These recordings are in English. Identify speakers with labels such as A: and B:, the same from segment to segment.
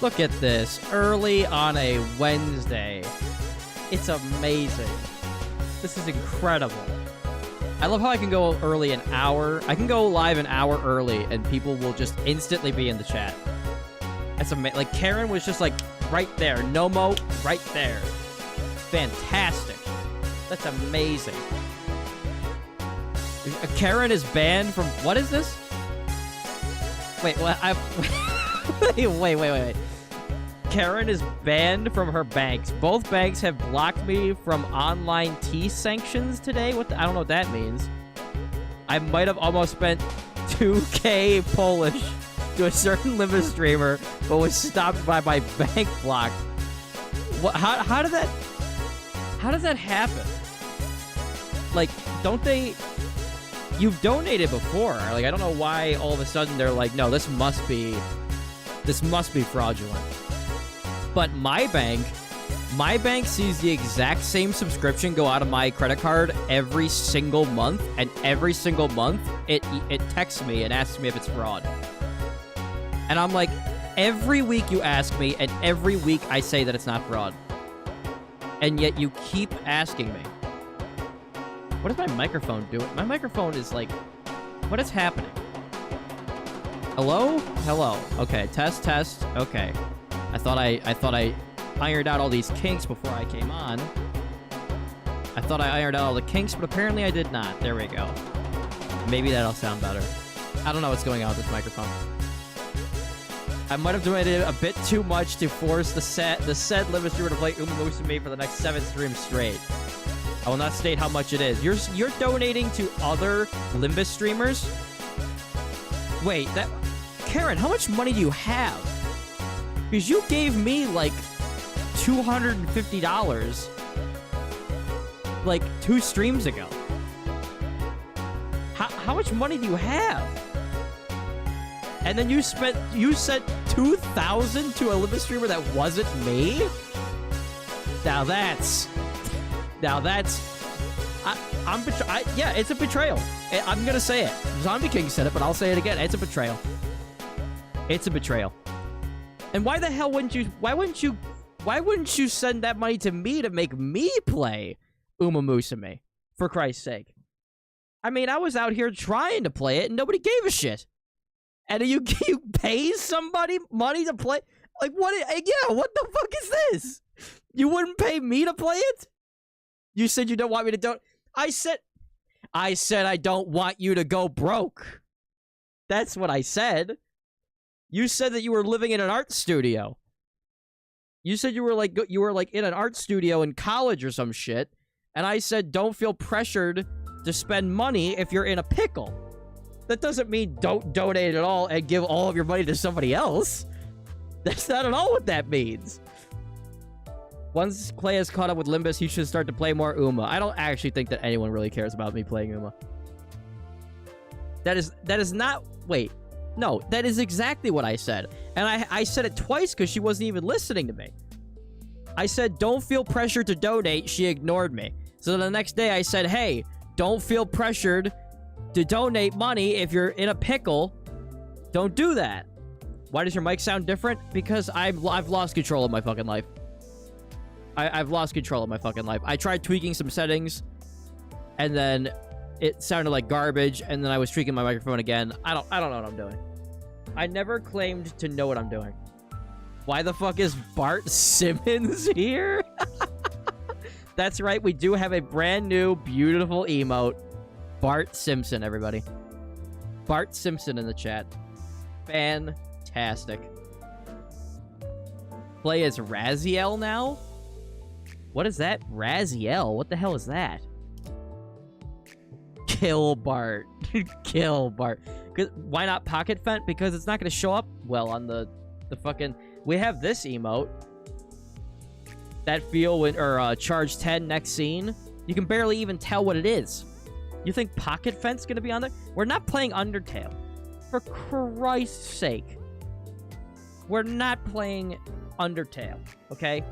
A: Look at this. Early on a Wednesday. It's amazing. This is incredible. I love how I can go early an hour. I can go live an hour early, and people will just instantly be in the chat. That's amazing. Like, Karen was just, like, right there. Nomo, right there. Fantastic. That's amazing. Karen is banned from... What is this? Wait, what? Wait. Karen is banned from her banks. Both banks have blocked me from online T sanctions today. I don't know what that means. I might have almost spent 2K Polish to a certain limit streamer, but was stopped by my bank block. What? How did that happen? Like, don't they... You've donated before. Like, I don't know why all of a sudden they're like, no, this must be fraudulent. But my bank sees the exact same subscription go out of my credit card every single month, and every single month it texts me and asks me if it's fraud. And I'm like, every week you ask me, and every week I say that it's not fraud. And yet you keep asking me. What is my microphone doing? My microphone is like... What is happening? Hello? Hello. Okay, test. Okay. I thought I ironed out all these kinks before I came on. I thought I ironed out all the kinks, but apparently I did not. There we go. Maybe that'll sound better. I don't know what's going on with this microphone. I might have donated a bit too much to force the said limit streamer to play Musume for the next 7 streams straight. I will not state how much it is. You're donating to other Limbus streamers? Wait, Karen, how much money do you have? Because you gave me, like, $250, like, 2 streams ago. How much money do you have? And then you sent $2,000 to a Limbus streamer that wasn't me? Now that's... yeah, it's a betrayal. I'm gonna say it. Zombie King said it, but I'll say it again. It's a betrayal. It's a betrayal. And why the hell wouldn't you... Why wouldn't you send that money to me to make me play Uma Musume? For Christ's sake. I mean, I was out here trying to play it, and nobody gave a shit. And you pay somebody money to play? Like, what? Yeah, what the fuck is this? You wouldn't pay me to play it? You said you don't want me to don't... I said I don't want you to go broke. That's what I said. You said that you were living in an art studio. You said you were like in an art studio in college or some shit. And I said don't feel pressured to spend money if you're in a pickle. That doesn't mean don't donate at all and give all of your money to somebody else. That's not at all what that means. Once Clay has caught up with Limbus, he should start to play more Uma. I don't actually think that anyone really cares about me playing Uma. That is not... Wait. No, that is exactly what I said. And I said it twice because she wasn't even listening to me. I said, don't feel pressured to donate. She ignored me. So the next day I said, hey, don't feel pressured to donate money if you're in a pickle. Don't do that. Why does your mic sound different? Because I've lost control of my fucking life. I've lost control of my fucking life. I tried tweaking some settings, and then it sounded like garbage, and then I was tweaking my microphone again. I don't know what I'm doing. I never claimed to know what I'm doing. Why the fuck is Bart Simmons here? That's right, we do have a brand new, beautiful emote. Bart Simpson, everybody. Bart Simpson in the chat. Fantastic. Play as Raziel now? What is that? Raziel? What the hell is that? Kill Bart. Kill Bart. Why not Pocket Fent? Because it's not going to show up well on the fucking... We have this emote. That feel when... Or charge 10 next scene. You can barely even tell what it is. You think Pocket Fent's going to be on there? We're not playing Undertale. For Christ's sake. We're not playing Undertale. Okay?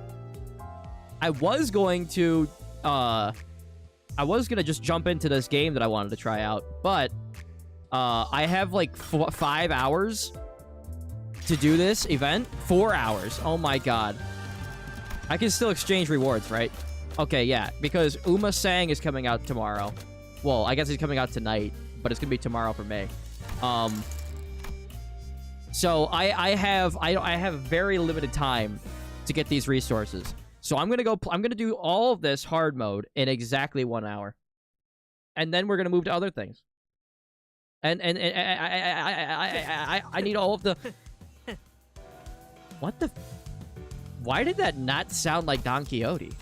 A: I was going to just jump into this game that I wanted to try out, but I have like 5 hours to do this event? 4 hours. Oh my god. I can still exchange rewards, right? Okay, yeah, because Uma Sang is coming out tomorrow. Well, I guess he's coming out tonight, but it's gonna be tomorrow for me. So I have very limited time to get these resources. So I'm gonna do all of this hard mode in exactly 1 hour, and then we're gonna move to other things. And I need all of the. What the? Why did that not sound like Don Quixote?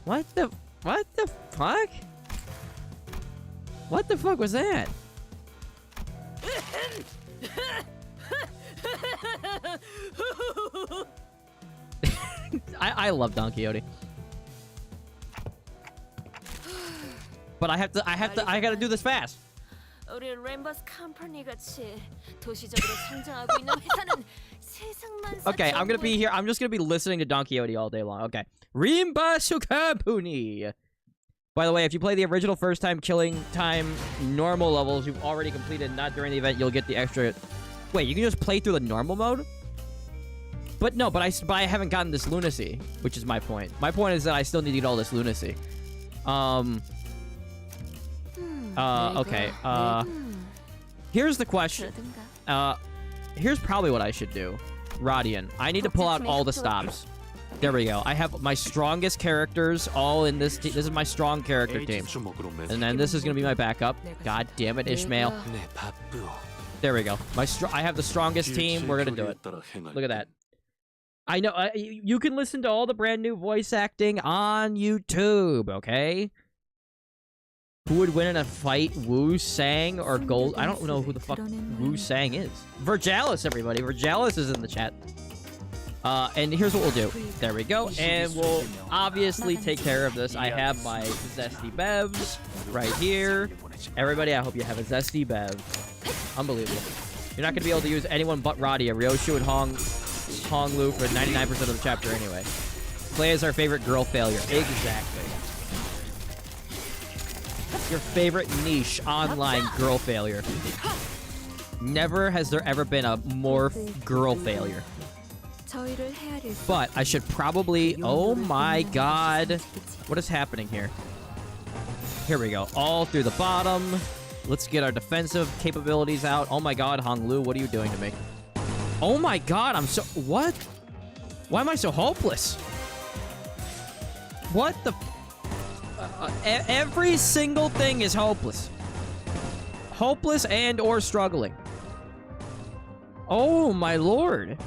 A: What the fuck? What the fuck was that? I love Don Quixote. But I gotta do this fast.
B: 우리 램버스 컴퍼니 같이 도시적으로 성장하고 있는 회사는 세상만
A: Okay, I'm gonna be here. I'm just gonna be listening to Don Quixote all day long. Okay. Rimba Sukabuni. By the way, if you play the original first time killing time normal levels you've already completed, not during the event, you'll get the extra. Wait, you can just play through the normal mode? But no, but I haven't gotten this lunacy, which is my point. My point is that I still need to get all this lunacy. Okay. Here's the question. Here's probably what I should do. Radian. I need to pull out all the stops. There we go. I have my strongest characters all in this. This is my strong character team. And then this is going to be my backup. God damn it, Ishmael. There we go. I have the strongest team. We're going to do it. Look at that. I know. You can listen to all the brand new voice acting on YouTube, okay? Who would win in a fight, Wu Sang or Gold? I don't know who the fuck Wu Sang is. Virgalis, everybody. Virgalis is in the chat. And here's what we'll do. There we go. And we'll obviously take care of this. I have my Zesty Bevs right here. Everybody, I hope you have a Zesty Bev. Unbelievable. You're not going to be able to use anyone but Radia, Ryoshu, and Hong Lu for 99% of the chapter anyway. Clay is our favorite girl failure. Exactly. Your favorite niche online girl failure. Never has there ever been a more girl failure. But I should probably... Oh my god. What is happening here? Here we go. All through the bottom. Let's get our defensive capabilities out. Oh my god, Hong Lu, what are you doing to me? Oh my god, I'm so... What? Why am I so hopeless? What the... every single thing is hopeless. Hopeless and or struggling. Oh my lord.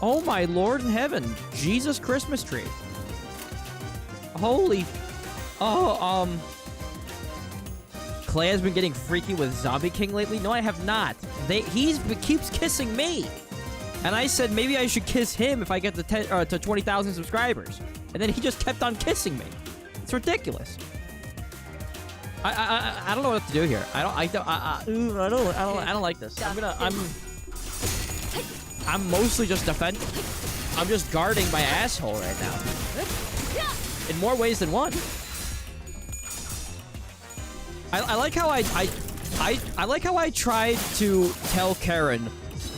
A: Oh my lord in heaven. Jesus Christmas tree. Holy... Oh, Clay has been getting freaky with Zombie King lately? No, I have not. He keeps kissing me. And I said maybe I should kiss him if I get to 20,000 subscribers. And then he just kept on kissing me. It's ridiculous. I don't know what to do here. I don't like this. I'm mostly just defending. I'm just guarding my asshole right now. In more ways than one. I like how I like how I tried to tell Karen,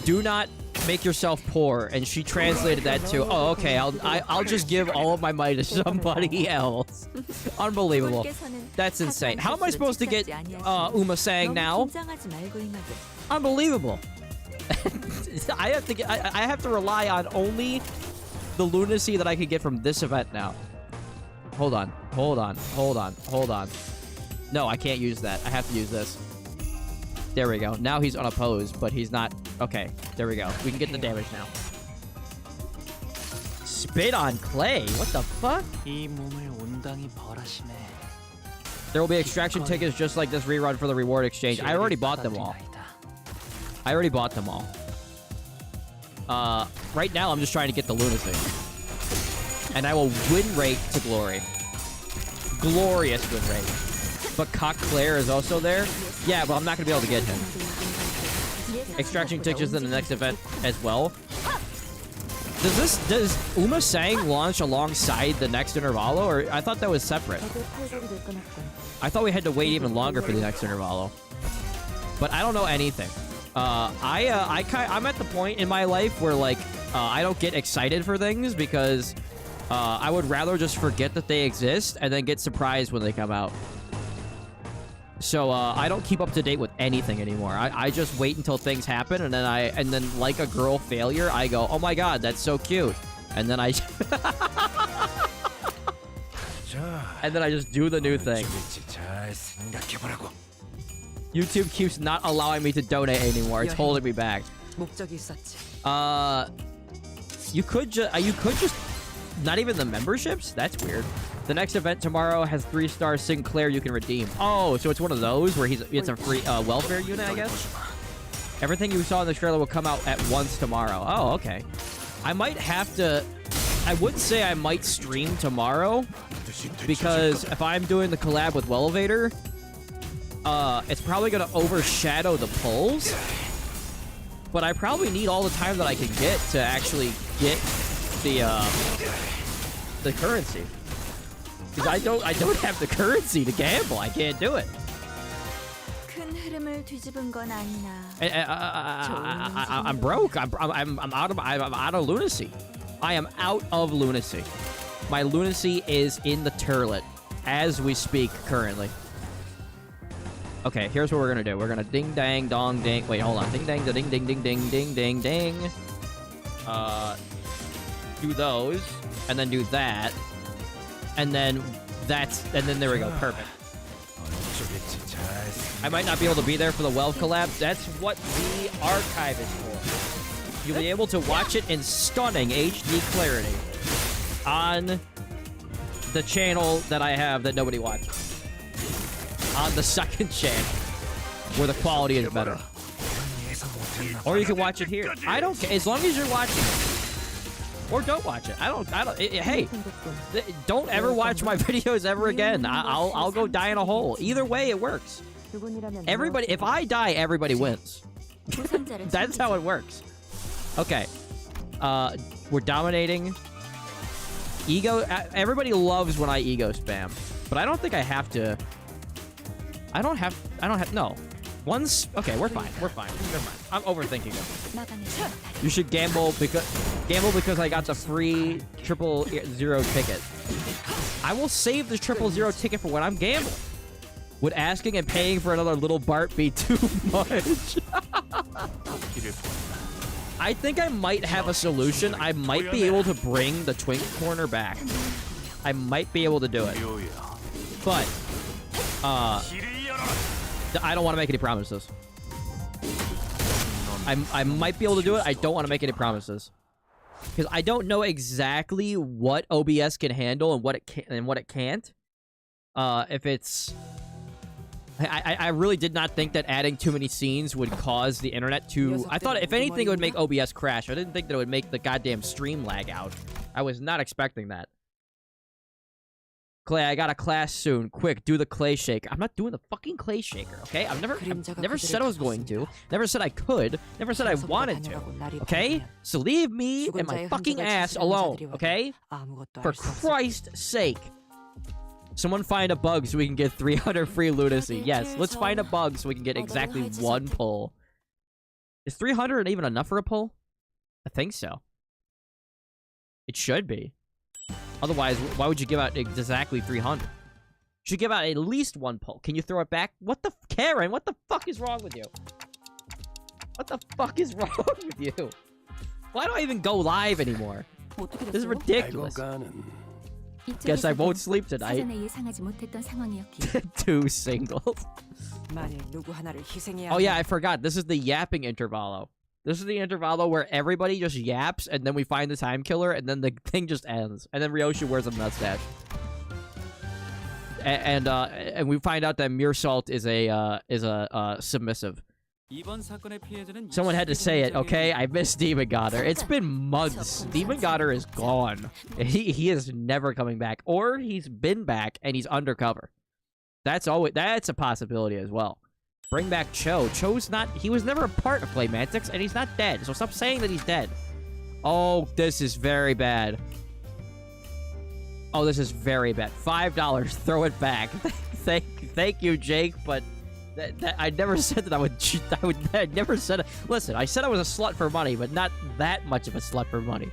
A: do not make yourself poor, and she translated that to, oh, okay, I'll just give all of my money to somebody else. Unbelievable. That's insane. How am I supposed to get Uma Sang now? Unbelievable. I have to rely on only the lunacy that I could get from this event now. Hold on. No, I can't use that. I have to use this. There we go. Now he's unopposed, but he's not... Okay, there we go. We can get the damage now. Spit on Clay? What the fuck? There will be extraction tickets just like this rerun for the reward exchange. I already bought them all. Right now, I'm just trying to get the lunacy. And I will win rate to glory. Glorious win rate. But Cock Claire is also there? Yeah, but I'm not going to be able to get him. Extraction tickets in the next event as well. Does Uma Sang launch alongside the next Intervalo? Or I thought that was separate. I thought we had to wait even longer for the next Intervalo. but I don't know anything. I'm at the point in my life where, like, I don't get excited for things because I would rather just forget that they exist and then get surprised when they come out. So I don't keep up to date with anything anymore. I just wait until things happen, and then like a girl failure, I go, oh my god, that's so cute, and then I and then I just do the new thing. YouTube keeps not allowing me to donate anymore. It's holding me back. You could just not even the memberships? That's weird. The next event tomorrow has 3-star Sinclair you can redeem. Oh, so it's one of those where it's a free welfare unit, I guess? Everything you saw in the trailer will come out at once tomorrow. Oh, okay. I might have to... I would say I might stream tomorrow, because if I'm doing the collab with Wellevator, it's probably going to overshadow the polls. But I probably need all the time that I can get to actually get the currency. Because I don't have the currency to gamble. I can't do it. I'm broke. I'm out of lunacy. I am out of lunacy. My lunacy is in the turlet as we speak currently. Okay, here's what we're gonna do. We're gonna ding dang dong ding. Wait, hold on. Ding dang ding ding ding ding ding ding ding. Do those, and then do that, and then there we go. Perfect. I might not be able to be there for the Well collab. That's what the archive is for. You'll be able to watch it in stunning HD clarity on the channel that I have that nobody watches. On the second channel, where the quality is better. Or you can watch it here. I don't care, as long as you're watching it. Or don't watch it. Hey, don't ever watch my videos ever again. I'll go die in a hole. Either way, it works. Everybody, if I die, everybody wins. That's how it works. Okay. We're dominating. Ego. Everybody loves when I ego spam, but I don't think I have to. I don't have. No. Once. Okay, we're fine. We're fine. Never mind. I'm overthinking it. You should gamble because I got the free 000 ticket. I will save the 000 ticket for when I'm gambling. Would asking and paying for another little Bart be too much? I think I might have a solution. I might be able to bring the Twink Corner back. I might be able to do it. But, I don't want to make any promises. I might be able to do it. I don't want to make any promises. Because I don't know exactly what OBS can handle and what it can and what it can't. If it's... I really did not think that adding too many scenes would cause the internet to... I thought, if anything, it would make OBS crash. I didn't think that it would make the goddamn stream lag out. I was not expecting that. Clay, I got a class soon. Quick, do the clay shaker. I'm not doing the fucking clay shaker, okay? I've never said I was going to. Never said I could. Never said I wanted to, okay? So leave me and my fucking ass alone, okay? For Christ's sake. Someone find a bug so we can get 300 free lunacy. Yes, let's find a bug so we can get exactly one pull. Is 300 even enough for a pull? I think so. It should be. Otherwise, why would you give out exactly 300? You should give out at least one pull. Can you throw it back? What the... Karen, what the fuck is wrong with you? What the fuck is wrong with you? Why do I even go live anymore? This is ridiculous. Guess I won't sleep tonight. 2 singles. Oh yeah, I forgot. This is the yapping intervalo. This is the intervalo where everybody just yaps, and then we find the time killer, and then the thing just ends. And then Ryoshi wears a mustache. And we find out that Meersalt is a submissive. Someone had to say it, okay? I miss Demon Godder. It's been months. Demon Godder is gone. He is never coming back. Or he's been back and he's undercover. That's a possibility as well. Bring back Cho. Cho's not... He was never a part of Claymantics, and he's not dead. So stop saying that he's dead. Oh, this is very bad. Oh, this is very bad. $5. Throw it back. Thank you, Jake, but I never said that I would cheat. I never said it. Listen, I said I was a slut for money, but not that much of a slut for money.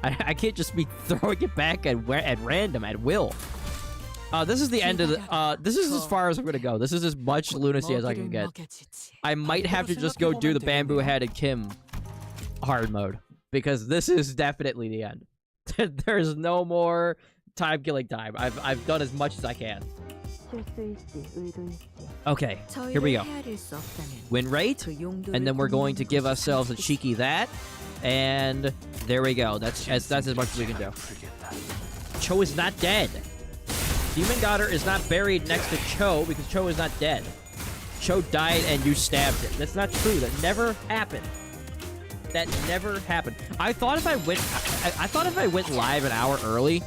A: I can't just be throwing it back at random, at will. This is the end of the, this is as far as I'm gonna go. This is as much lunacy as I can get. I might have to just go do the bamboo head and Kim hard mode, because this is definitely the end. There's no more time killing time. I've done as much as I can. Okay, here we go. Win rate, and then we're going to give ourselves a cheeky that, and there we go. That's as much as we can do. Cho is not dead. Demon Godder is not buried next to Cho because Cho is not dead. Cho died and you stabbed him. That's not true. That never happened. That never happened. I thought if I went live an hour early,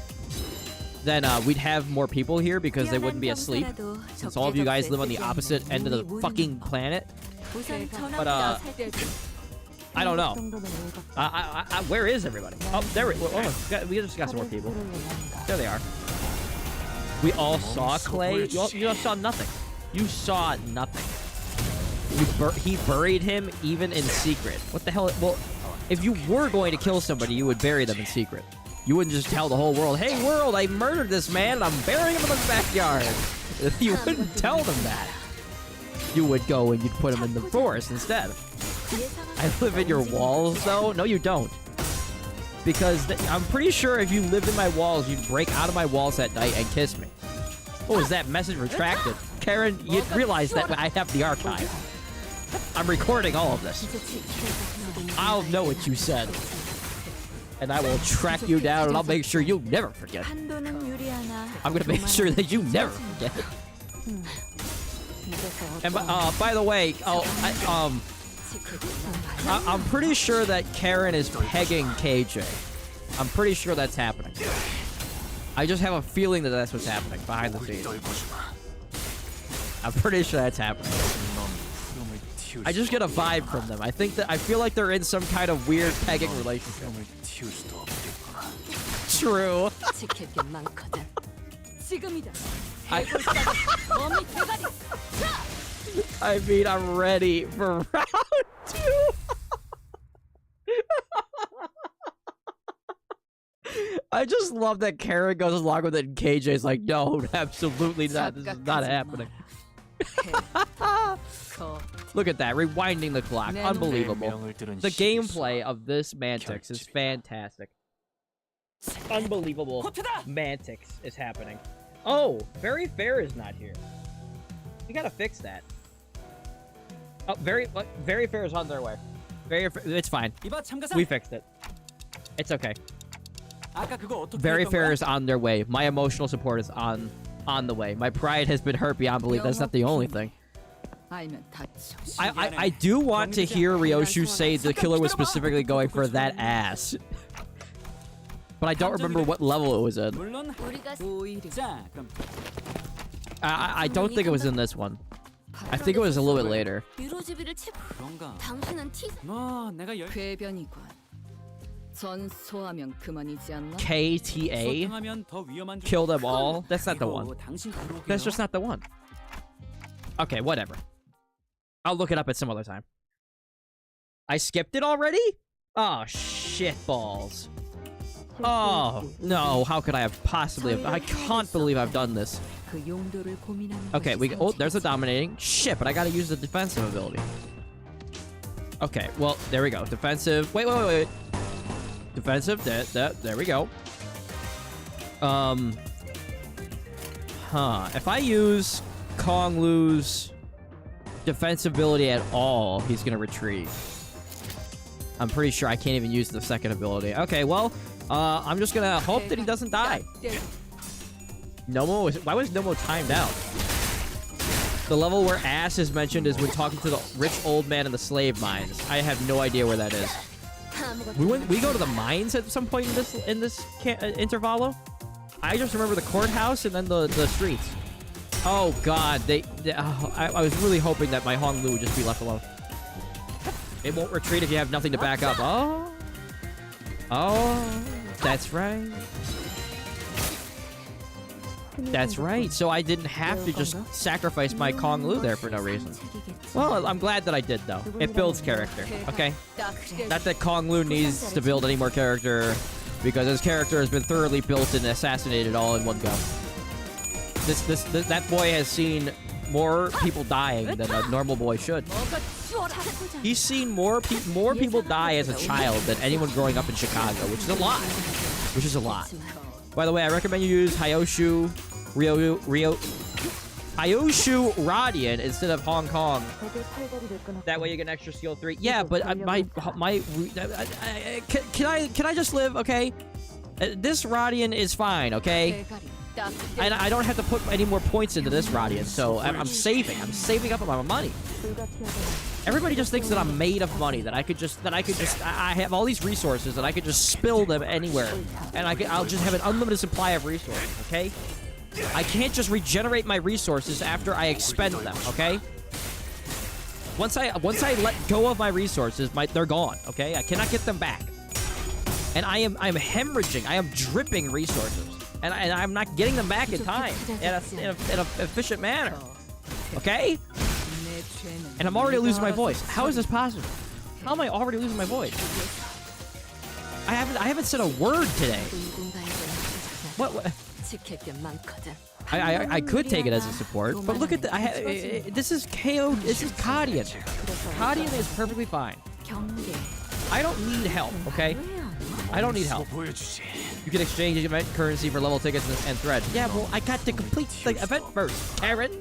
A: then we'd have more people here because they wouldn't be asleep, since all of you guys live on the opposite end of the fucking planet. But I don't know. Where is everybody? Oh, there we just got some more people. There they are. We all saw Clay. You all saw nothing. You saw nothing. He buried him even in secret. What the hell? Well, if you were going to kill somebody, you would bury them in secret. You wouldn't just tell the whole world, "Hey world, I murdered this man and I'm burying him in the backyard." You wouldn't tell them that. You would go and you'd put him in the forest instead. I live in your walls, though? No, you don't. Because I'm pretty sure if you lived in my walls, you'd break out of my walls at night and kiss me. What was that? Message retracted. Karen, you'd realize that I have the archive. I'm recording all of this. I'll know what you said. And I will track you down, and I'll make sure you never forget. I'm gonna make sure that you never forget. And by the way, I'm pretty sure that Karen is pegging KJ. I'm pretty sure that's happening. I just have a feeling that that's what's happening behind the scenes. I'm pretty sure that's happening. I just get a vibe from them. I feel like they're in some kind of weird pegging relationship. True. I mean, I'm ready for round 2. I just love that Karen goes along with it and KJ's like, no, absolutely not. This is not happening. Look at that, rewinding the clock. Unbelievable. The gameplay of this Mantix is fantastic. Unbelievable Mantix is happening. Oh, Very Fair is not here. We gotta fix that. Oh, Very Fair is on their way. It's fine. We fixed it. It's okay. Very Fair is on their way. My emotional support is on the way. My pride has been hurt beyond belief. That's not the only thing. I do want to hear Ryoshu say the killer was specifically going for that ass. But I don't remember what level it was in. I don't think it was in this one. I think it was a little bit later. KTA? Kill them all? That's not the one. That's just not the one. Okay, whatever. I'll look it up at some other time. I skipped it already? Oh, shit balls. Oh, no. How could I have possibly... I can't believe I've done this. Okay, oh, there's a dominating. Shit, but I gotta use the defensive ability. Okay, well, there we go. Defensive. Wait. Defensive. There we go. If I use Kong Lu's defensive ability at all, he's gonna retreat. I'm pretty sure I can't even use the second ability. Okay, well, I'm just gonna hope that he doesn't die. Why was Nomo timed out? The level where ass is mentioned is when talking to the rich old man in the slave mines. I have no idea where that is. We go to the mines at some point in this intervalo. I just remember the courthouse and then the streets. Oh god, I was really hoping that my Hong Lu would just be left alone. It won't retreat if you have nothing to back up. Oh, that's right. That's right. So I didn't have to just sacrifice my Kong Lu there for no reason. Well, I'm glad that I did, though. It builds character, okay? Not that Kong Lu needs to build any more character, because his character has been thoroughly built and assassinated all in one go. That boy has seen more people dying than a normal boy should. He's seen more people die as a child than anyone growing up in Chicago, which is a lot. Which is a lot. By the way, I recommend you use Hyoshu Radiant instead of Hong Kong. That way you get an extra skill 3. Yeah, but can I just live, okay? This Radiant is fine, okay? And I don't have to put any more points into this Radiant, so I'm saving. I'm saving up my money. Everybody just thinks that I'm made of money, that I have all these resources and I could just spill them anywhere, and I'll just have an unlimited supply of resources. Okay, I can't just regenerate my resources after I expend them. Okay, once I let go of my resources, they're gone. Okay, I cannot get them back, and I'm hemorrhaging. I am dripping resources. And I'm not getting them back in time, in an efficient manner. Okay? And I'm already losing my voice. How is this possible? How am I already losing my voice? I haven't said a word today. What? I could take it as a support, but look at this is KO. This is Kadian. Kadian is perfectly fine. I don't need help. Okay? I don't need help. You can exchange event currency for level tickets and threads. Yeah, well, I got to complete the event first, Karen.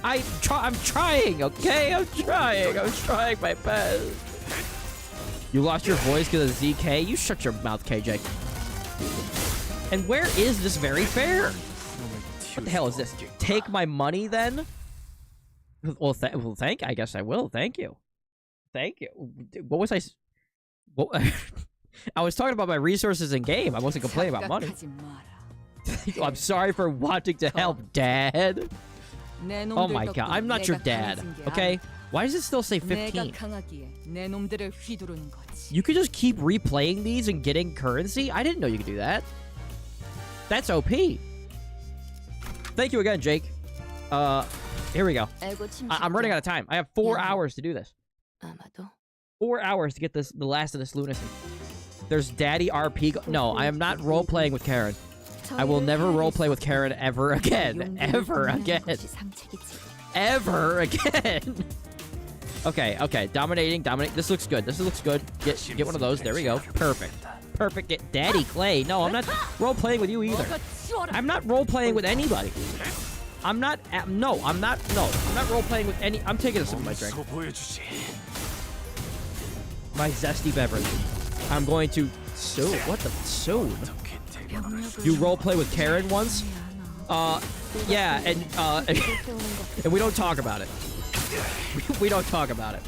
A: I'm trying, okay? I'm trying my best. You lost your voice because of ZK? You shut your mouth, KJ. And where is this very fair? What the hell is this? Take my money, then? Well, I guess I will. Thank you. Thank you. What was I... What... I was talking about my resources in game. I wasn't complaining about money. I'm sorry for wanting to help, Dad. Oh my god, I'm not your dad, okay? Why does it still say 15? You could just keep replaying these and getting currency? I didn't know you could do that. That's OP. Thank you again, Jake. Here we go. I'm running out of time. I have 4 hours to do this. 4 hours to get the last of this lunacy. There's Daddy RP. No, I am not role-playing with Karen. I will never roleplay with Karen ever again. Ever again. Ever again. Okay. Dominating. This looks good. Get one of those. There we go. Perfect. Get Daddy Clay. No, I'm not role-playing with you either. I'm not role-playing with anybody. I'm not role-playing with any... I'm taking a sip of my drink. My zesty beverage. I'm going to... Soon? What the... Soon? You roleplay with Karen once? Yeah, and we don't talk about it. We don't talk about it.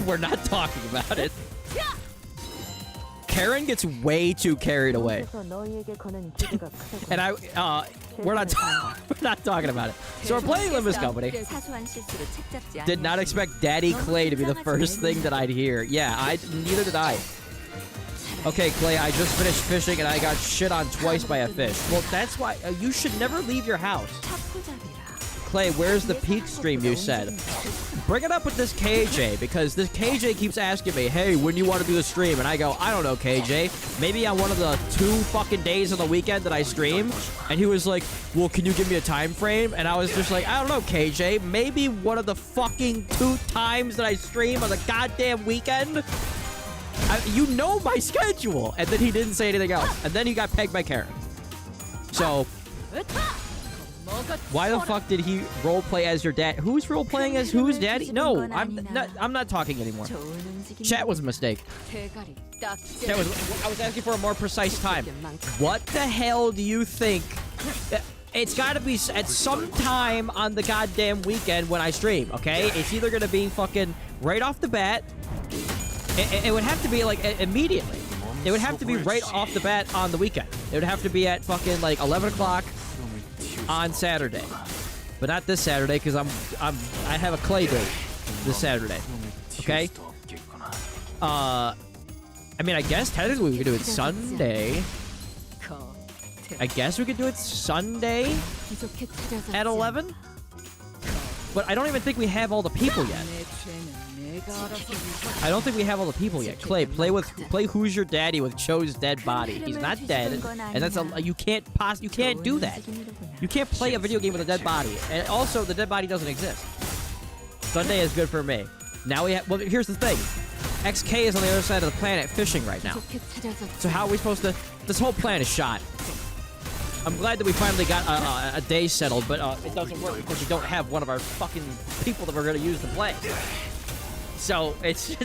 A: We're not talking about it. Karen gets way too carried away. And we're not talking about it. So we're playing Limbus Company. Did not expect Daddy Clay to be the first thing that I'd hear. Yeah, neither did I. Okay, Clay, I just finished fishing and I got shit on twice by a fish. Well, that's why you should never leave your house. Clay, where's the peak stream you said? Bring it up with this KJ, because this KJ keeps asking me, hey, when do you want to do the stream? And I go, I don't know, KJ. Maybe on one of the 2 fucking days on the weekend that I stream. And he was like, well, can you give me a time frame? And I was just like, I don't know, KJ. Maybe one of the fucking 2 times that I stream on the goddamn weekend. You know my schedule. And then he didn't say anything else. And then he got pegged by Karen. So... why the fuck did he roleplay as your dad? Who's roleplaying as whose daddy? No, I'm not talking anymore. Chat was a mistake. I was asking for a more precise time. What the hell do you think? It's gotta be at some time on the goddamn weekend when I stream, okay? It's either gonna be fucking right off the bat. It would have to be like immediately. It would have to be right off the bat on the weekend. It would have to be at fucking like 11 o'clock. On Saturday, but not this Saturday because I have a Clay date this Saturday. Okay. I mean, I guess technically we could do it Sunday. I guess we could do it Sunday at 11? But I don't even think we have all the people yet. I don't think we have all the people yet. Clay, play Who's Your Daddy with Cho's dead body. He's not dead, and that's you can't do that. You can't play a video game with a dead body. And also, the dead body doesn't exist. Sunday is good for me. Now we have. Well, here's the thing. XK is on the other side of the planet fishing right now. So how are we supposed to? This whole plan is shot. I'm glad that we finally got a day settled, but it doesn't work because we don't have one of our fucking people that we're gonna use to play. So it's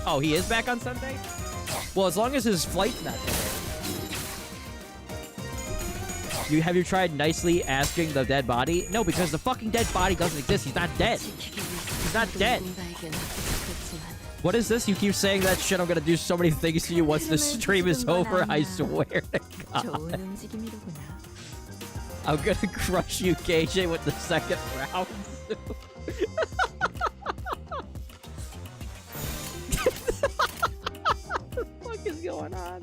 A: oh, he is back on Sunday? Well, as long as his flight's not delayed. Have you tried nicely asking the dead body? No, because the fucking dead body doesn't exist. He's not dead. He's not dead. What is this? You keep saying that shit. I'm gonna do so many things to you once the stream is over. I swear to God. I'm gonna crush you, KJ, with the second round. What the fuck is going on?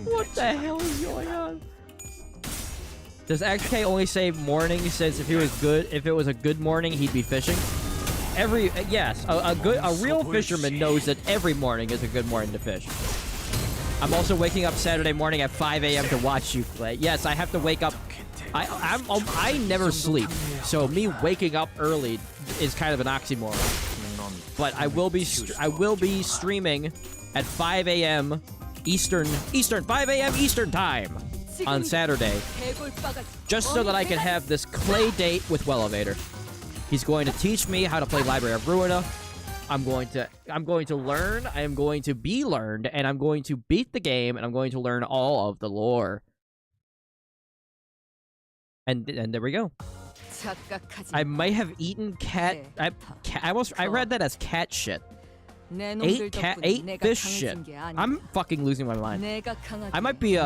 A: What the hell is going on? Does XK only say morning since if it was a good morning, he'd be fishing? Yes, a real fisherman knows that every morning is a good morning to fish. I'm also waking up Saturday morning at 5 a.m. to watch you play. Yes, I have to wake up. I never sleep, so me waking up early is kind of an oxymoron. But I will be streaming at 5 a.m. Eastern 5 a.m. Eastern time on Saturday, just so that I can have this Clay date with Wellevator. He's going to teach me how to play Library of Ruina. I'm going to learn, I am going to be learned, and I'm going to beat the game, and I'm going to learn all of the lore. And there we go. I might have eaten cat. I read that as cat shit. Ate fish shit. I'm fucking losing my mind. I might be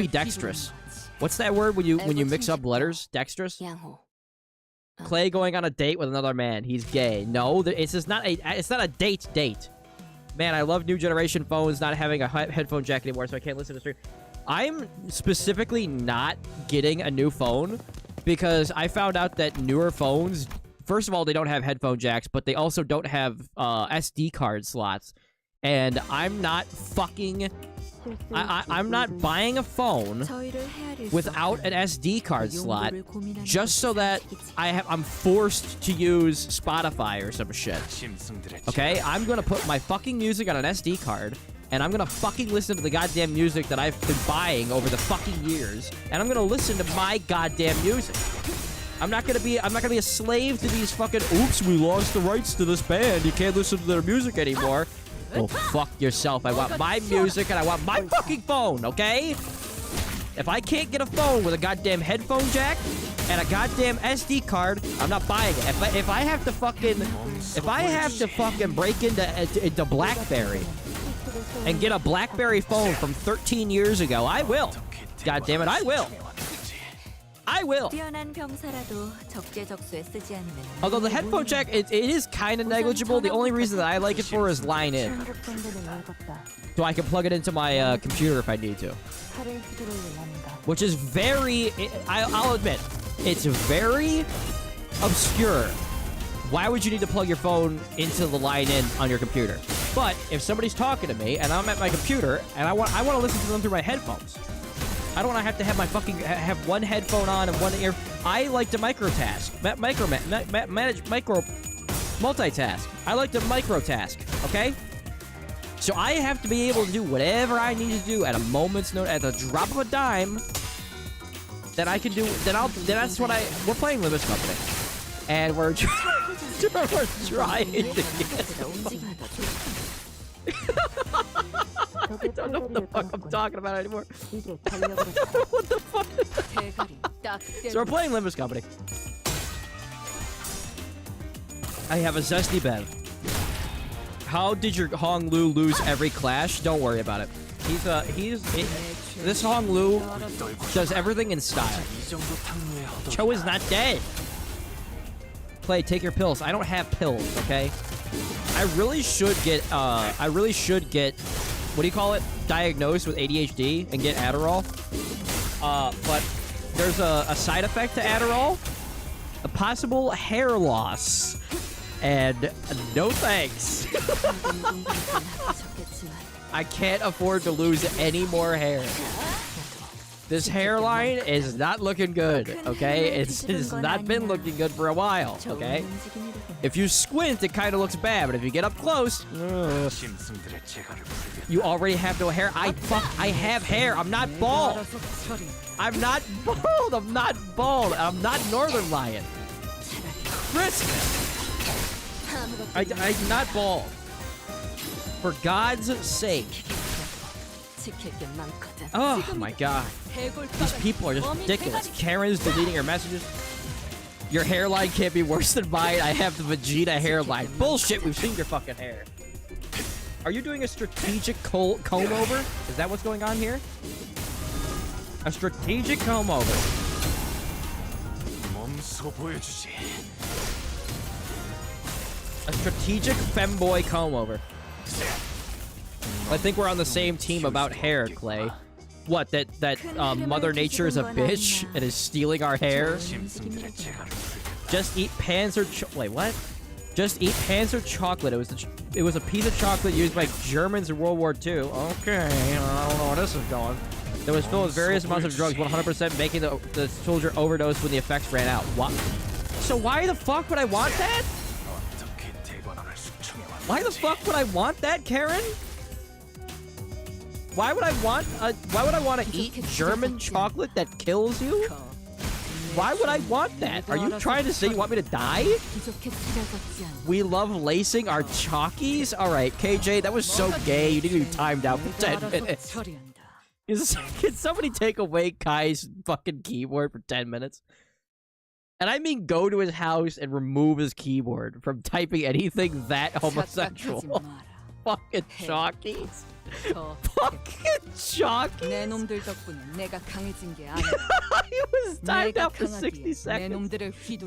A: dexterous. What's that word when you mix up letters? Dexterous? Clay going on a date with another man. He's gay. No, it's not a date. Man, I love new generation phones not having a headphone jack anymore, so I can't listen to stream. I'm specifically not getting a new phone because I found out that newer phones, first of all, they don't have headphone jacks, but they also don't have SD card slots. And I'm not fucking... I'm not buying a phone without an SD card slot just so that I'm forced to use Spotify or some shit. Okay? I'm gonna put my fucking music on an SD card, and I'm gonna fucking listen to the goddamn music that I've been buying over the fucking years, and I'm gonna listen to my goddamn music. I'm not gonna be a slave to these fucking, oops, we lost the rights to this band, you can't listen to their music anymore. Oh, fuck yourself. I want my music and I want my fucking phone, okay? If I can't get a phone with a goddamn headphone jack and a goddamn SD card, I'm not buying it. If I have to fucking break into BlackBerry and get a BlackBerry phone from 13 years ago, I will. God damn it, I will. I will. Although the headphone jack, it is kind of negligible. The only reason that I like it for is line in. So I can plug it into my computer if I need to. Which is very, I'll admit, it's very obscure. Why would you need to plug your phone into the line in on your computer? But if somebody's talking to me and I'm at my computer and I want to listen to them through my headphones. I don't want to have to have my fucking have one headphone on and one ear. I like to multitask. I like to microtask. Okay. So I have to be able to do whatever I need to do at a moment's notice, at the drop of a dime. That I can do. That's what we're playing with this company, and we're trying to get. I don't know what the fuck I'm talking about anymore. What the fuck? So we're playing Limbus Company. I have a zesty bev. How did your Hong Lu lose every clash? Don't worry about it. This Hong Lu does everything in style. Cho is not dead. Clay, take your pills. I don't have pills, okay? I really should get, what do you call it? Diagnosed with ADHD and get Adderall. But there's a side effect to Adderall. A possible hair loss. And no thanks. I can't afford to lose any more hair. This hairline is not looking good, okay? It's not been looking good for a while, okay? If you squint, it kind of looks bad, but if you get up close... You already have no hair? I have hair. I'm not bald. I'm not bald. I'm not bald. I'm not Northern Lion. Christmas. I'm not bald. For God's sake. Oh my god. These people are just ridiculous. Karen's deleting her messages. Your hairline can't be worse than mine. I have the Vegeta hairline. Bullshit, we've seen your fucking hair. Are you doing a strategic comb over? Is that what's going on here? A strategic comb over. A strategic femboy comb over. I think we're on the same team about hair, Clay. What, that Mother Nature is a bitch and is stealing our hair? Just eat Panzer wait, what? Just eat Panzer chocolate. It was a piece of chocolate used by Germans in World War II. Okay, I don't know where this is going. It was filled with various amounts of drugs, 100% making the soldier overdose when the effects ran out. What? So why the fuck would I want that? Why the fuck would I want that, Karen? Why would I want to eat German chocolate that kills you? Why would I want that? Are you trying to say you want me to die? We love lacing our chalkies? Alright, KJ, that was so gay. You didn't even timed out for 10 minutes. Can somebody take away Kai's fucking keyboard for 10 minutes? And I mean go to his house and remove his keyboard from typing anything that homosexual. Fucking chalkies. Fucking chalkies. It was timed out for 60 seconds.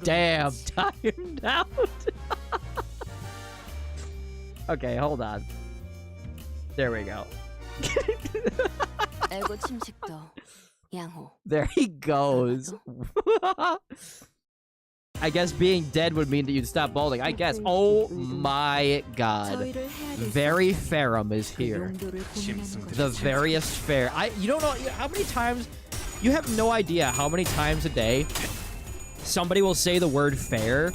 A: Damn, timed out. Okay, hold on. There we go. There he goes. I guess being dead would mean that you'd stop balding. I guess. Oh my god. Very Ferrum is here. The veriest fair. You don't know how many times... You have no idea how many times a day somebody will say the word fair,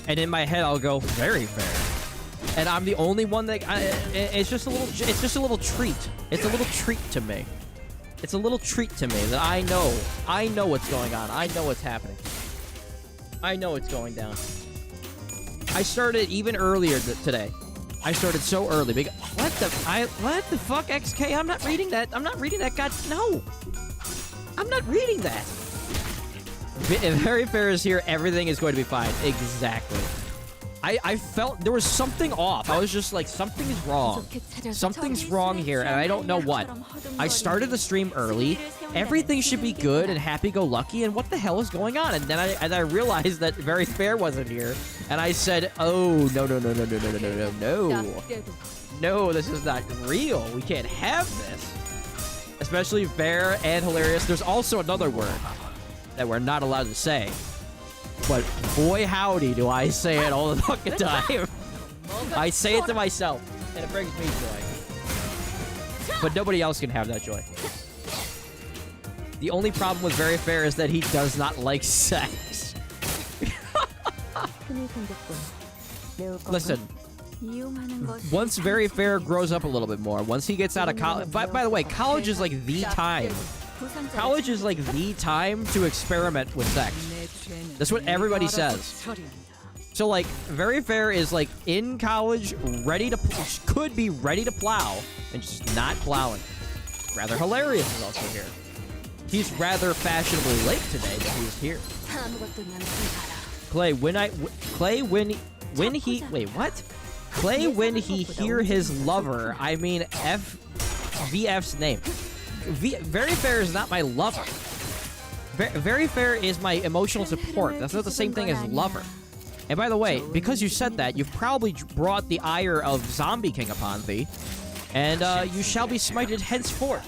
A: and in my head I'll go, very fair. And I'm the only one that... it's just a little treat. It's a little treat to me. It's a little treat to me that I know what's going on. I know what's happening. I know it's going down. I started even earlier today. I started so early. Because, what the fuck, XK? I'm not reading that. I'm not reading that. God, no. I'm not reading that. If Very Fair is here, everything is going to be fine. Exactly. I felt there was something off. I was just like, something's wrong. Something's wrong here, and I don't know what. I started the stream early. Everything should be good and happy-go-lucky, and what the hell is going on? And then I realized that Very Fair wasn't here, and I said, oh, no. No, this is not real. We can't have this. Especially fair and hilarious. There's also another word that we're not allowed to say. But boy howdy do I say it all the fucking time. I say it to myself, and it brings me joy. But nobody else can have that joy. The only problem with Very Fair is that he does not like sex. Listen, once Very Fair grows up a little bit more, once he gets out of college... By the way, college is like the time. College is like the time to experiment with sex. That's what everybody says. So like, Very Fair is like in college, ready to could be ready to plow, and just not plowing. Rather Hilarious is also here. He's rather fashionably late today, but he's here. Clay, when he wait, what? Clay, when he hear his lover, I mean VF's name. Very Fair is not my lover. Very Fair is my emotional support. That's not the same thing as lover. And by the way, because you said that, you've probably brought the ire of Zombie King upon thee, and you shall be smited henceforth.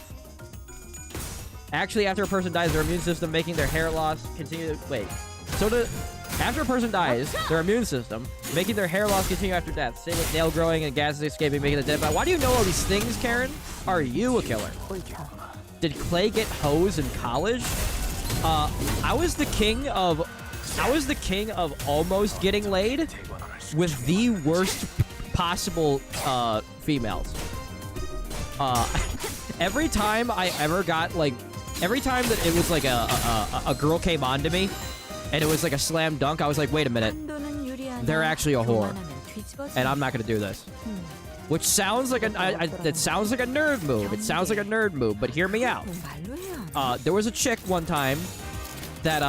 A: Actually, after a person dies, their immune system making their hair loss continue. Wait. So after a person dies, their immune system making their hair loss continue after death. Same with nail growing and gases escaping, making the dead body. Why do you know all these things, Karen? Are you a killer? Did Clay get hosed in college? I was the king of almost getting laid with the worst possible females. Every time I ever got like, every time that it was like a girl came on to me and it was like a slam dunk, I was like, wait a minute, they're actually a whore, and I'm not gonna do this. Which sounds like that sounds like a nerd move. It sounds like a nerd move, but hear me out. There was a chick one time that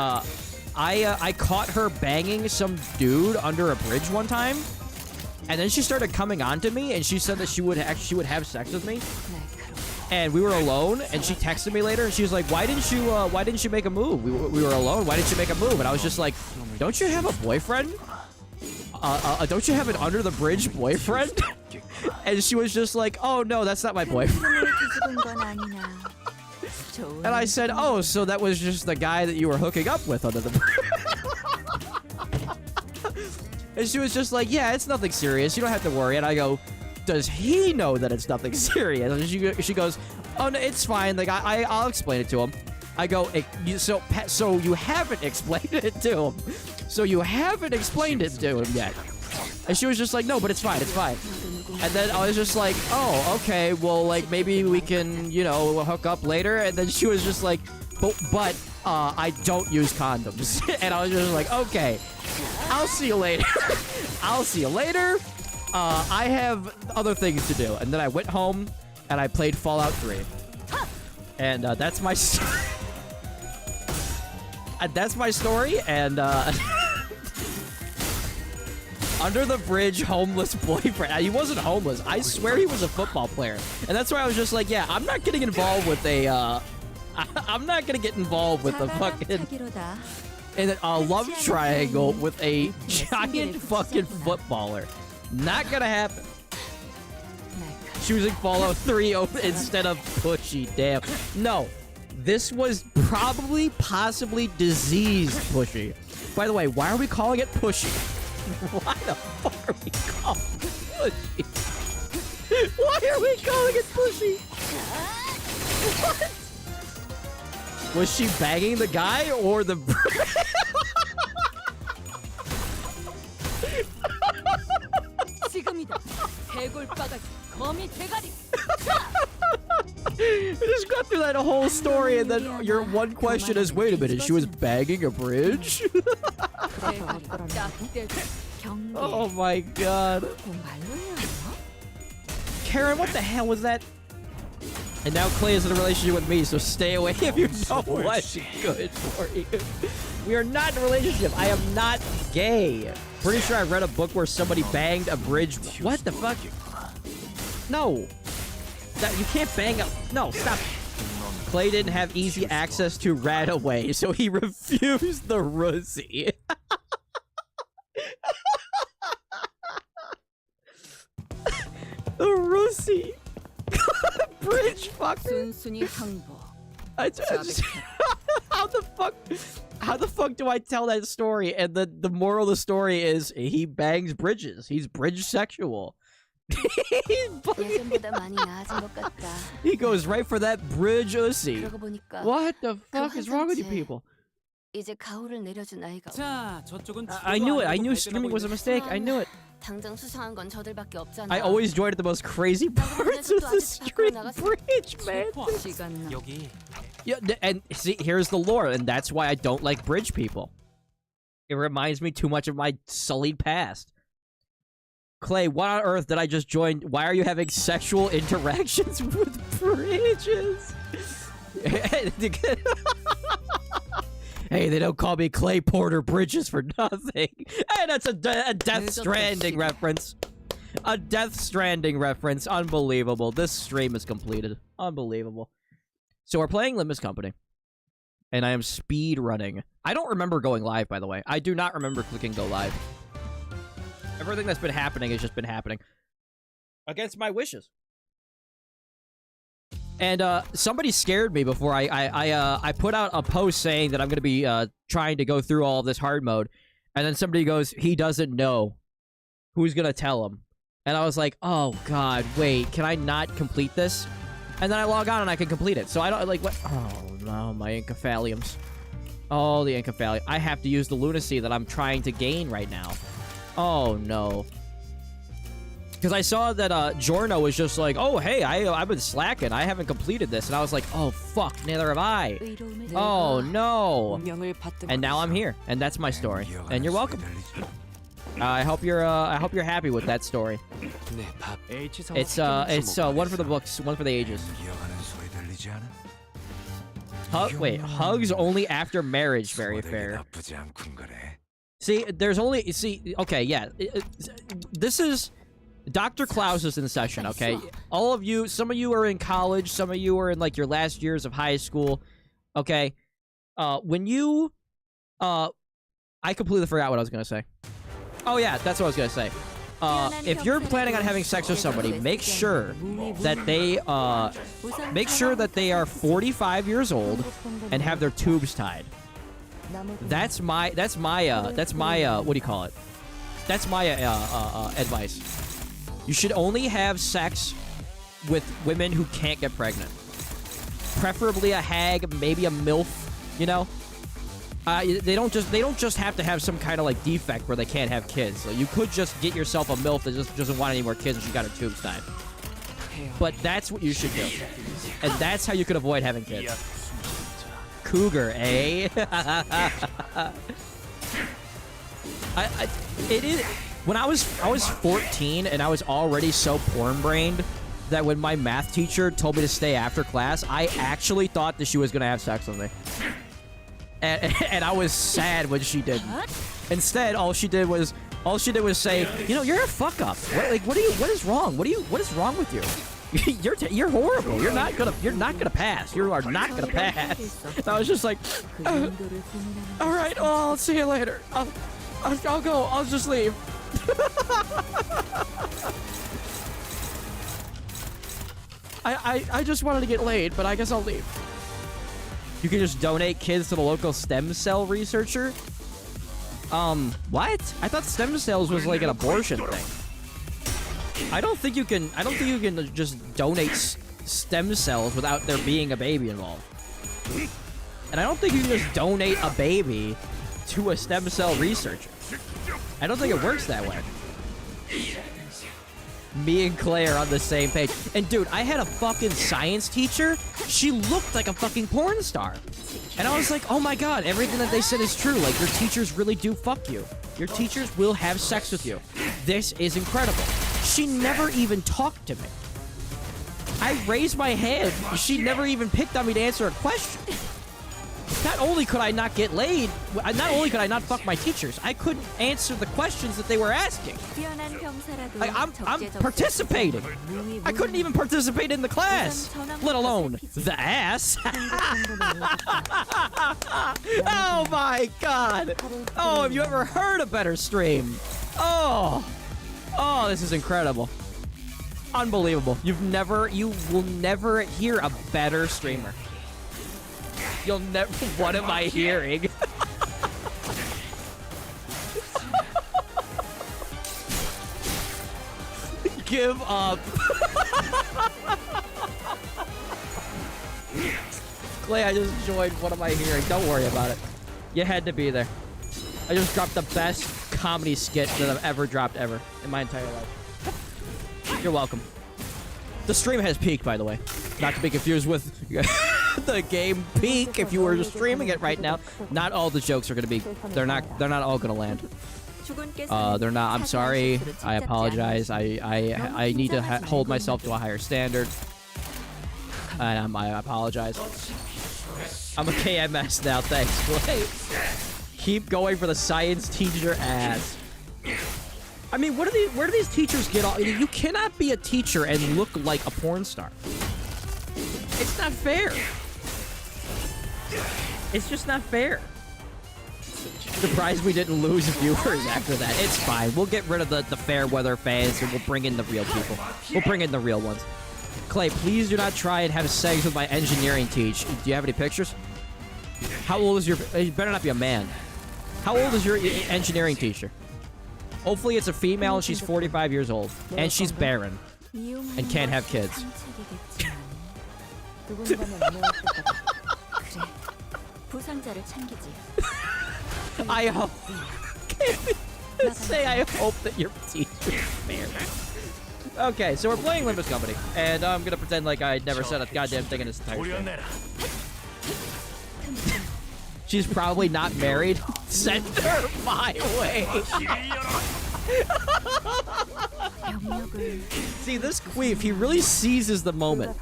A: I caught her banging some dude under a bridge one time, and then she started coming on to me, and she said that she would have sex with me, and we were alone, and she texted me later, and she was like, why didn't you make a move? We were alone. Why didn't you make a move? And I was just like, don't you have a boyfriend? Don't you have an under the bridge boyfriend? And she was just like, oh no, that's not my boyfriend. And I said, oh, so that was just the guy that you were hooking up with under the bridge. And she was just like, yeah, it's nothing serious. You don't have to worry. And I go, does he know that it's nothing serious? And she goes, oh, no, it's fine. Like, I'll explain it to him. I go, so you haven't explained it to him. So you haven't explained it to him yet. And she was just like, no, but it's fine. It's fine. And then I was just like, oh, okay, well, like, maybe we can, you know, hook up later. And then she was just like, but I don't use condoms. And I was just like, okay, I'll see you later. I'll see you later. I have other things to do. And then I went home and I played Fallout 3. And that's my story. That's my story. And under the bridge, homeless boyfriend. He wasn't homeless. I swear he was a football player. And that's why I was just like, yeah, I'm not getting involved with a, I'm not gonna get involved with a fucking, in a love triangle with a giant fucking footballer. Not gonna happen. Choosing Fallout 3 instead of Pushy, damn. No, this was possibly diseased Pushy. By the way, why are we calling it Pushy? Why the fuck are we calling it Pushy? Why are we calling it Pushy? What? Was she banging the guy or the... We just got through that whole story, and then your one question is, wait a minute, she was banging a bridge? Oh my god. Karen, what the hell was that? And now Clay is in a relationship with me, so stay away if you know what's good for you. We are not in a relationship. I am not gay. Pretty sure I read a book where somebody banged a bridge. What the fuck? No. You can't bang up. No, stop. Clay didn't have easy access to Radaway, so he refused the Russie. The Russie. Bridge fucker. How the fuck do I tell that story? And the moral of the story is he bangs bridges. He's bridge sexual. He goes right for that bridge ussy. What the fuck is wrong with you people? I knew it. I knew streaming was a mistake. I knew it. I always joined at the most crazy parts of the stream bridge, man. Yeah, and see, here's the lore, and that's why I don't like bridge people. It reminds me too much of my sullied past. Clay, what on earth did I just join? Why are you having sexual interactions with bridges? Hey, they don't call me Clay Porter Bridges for nothing. Hey, that's a Death Stranding reference. A Death Stranding reference. Unbelievable. This stream is completed. Unbelievable. So we're playing Limbus Company. And I am speed running. I don't remember going live, by the way. I do not remember clicking go live. Everything that's been happening has just been happening. Against my wishes. And somebody scared me before I put out a post saying that I'm gonna be trying to go through all of this hard mode, and then somebody goes, he doesn't know. Who's gonna tell him? And I was like, oh god, wait, can I not complete this? And then I log on and I can complete it. So I don't like what? Oh no, my encephaliums. Oh, the encephalium. I have to use the lunacy that I'm trying to gain right now. Oh no. Because I saw that Jorno was just like, oh, hey, I've been slacking. I haven't completed this. And I was like, oh, fuck, neither have I. Oh, no. And now I'm here. And that's my story. And you're welcome. I hope you're happy with that story. It's one for the books, one for the ages. Wait, hugs only after marriage, very fair. See, okay, yeah. This is... Dr. Klaus is in session, okay? All of you, some of you are in college, some of you are in, like, your last years of high school, okay? When you, I completely forgot what I was gonna say. Oh, yeah, that's what I was gonna say. If you're planning on having sex with somebody, make sure that they are 45 years old and have their tubes tied. That's my, what do you call it? That's my, advice. You should only have sex with women who can't get pregnant. Preferably a hag, maybe a MILF, you know? They don't just have to have some kind of like defect where they can't have kids. So you could just get yourself a MILF that just doesn't want any more kids and she got her tubes tied. But that's what you should do. And that's how you could avoid having kids. Cougar, eh? It is... When I was 14 and I was already so porn-brained that when my math teacher told me to stay after class, I actually thought that she was gonna have sex with me. And I was sad when she didn't. Instead, all she did was say, you know, you're a fuck up. What is wrong? What is wrong with you? You're horrible. You're not gonna pass. You are not gonna pass. And I was just like, all right, well, I'll see you later. I'll go. I'll just leave. I just wanted to get laid, but I guess I'll leave. You can just donate kids to the local stem cell researcher? What? I thought stem cells was like an abortion thing. I don't think you can just donate stem cells without there being a baby involved. And I don't think you can just donate a baby to a stem cell researcher. I don't think it works that way. Me and Clay are on the same page. And dude, I had a fucking science teacher. She looked like a fucking porn star. And I was like, oh my god, everything that they said is true. Like, your teachers really do fuck you. Your teachers will have sex with you. This is incredible. She never even talked to me. I raised my hand. She never even picked on me to answer a question. Not only could I not get laid, not only could I not fuck my teachers, I couldn't answer the questions that they were asking. I'm participating. I couldn't even participate in the class, let alone the ass. Oh my god. Oh, have you ever heard a better stream? Oh, this is incredible. Unbelievable. You will never hear a better streamer. You'll never... What am I hearing? Give up. Clay, I just joined. What am I hearing? Don't worry about it. You had to be there. I just dropped the best comedy skit that I've ever dropped ever in my entire life. You're welcome. The stream has peaked, by the way. Not to be confused with... the game peak if you were streaming it right now. Not all the jokes are gonna be, they're not all gonna land. They're not. I'm sorry. I apologize. I need to hold myself to a higher standard. And I apologize. I'm a KMS now, thanks. Wait. Keep going for the science teacher ass. I mean, where do these teachers get all? You cannot be a teacher and look like a porn star. It's not fair. It's just not fair. Surprised we didn't lose viewers after that. It's fine. We'll get rid of the fair weather fans and we'll bring in the real people. We'll bring in the real ones. Clay, please do not try and have sex with my engineering teach. Do you have any pictures? How old is your... You better not be a man. How old is your engineering teacher? Hopefully it's a female and she's 45 years old. And she's barren. And can't have kids. I hope... Say I hope that your teacher is barren. Okay, so we're playing Limbus Company. And I'm gonna pretend like I never said a goddamn thing in this entire thing. She's probably not married. Send her my way. See, this queef, he really seizes the moment.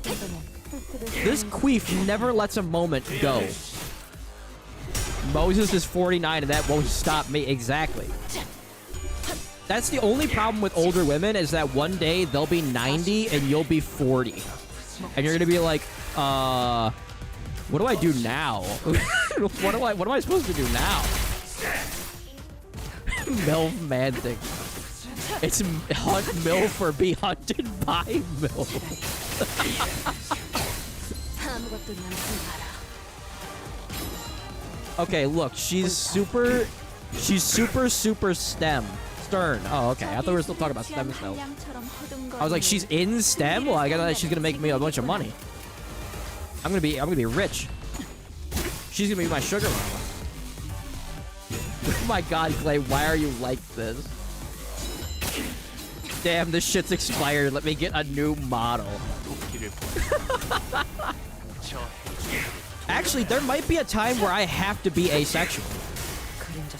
A: This queef never lets a moment go. Moses is 49 and that won't stop me. Exactly. That's the only problem with older women is that one day they'll be 90 and you'll be 40. And you're gonna be like, what do I do now? what am I supposed to do now? MILF manting. It's hunt MILF or be hunted by MILF. Okay, look, she's super STEM. Stern. Oh, okay. I thought we were still talking about STEM still. I was like, she's in STEM? Well, I guess she's gonna make me a bunch of money. I'm gonna be rich. She's gonna be my sugar mama. Oh my god, Clay, why are you like this? Damn, this shit's expired. Let me get a new model. Actually, there might be a time where I have to be asexual.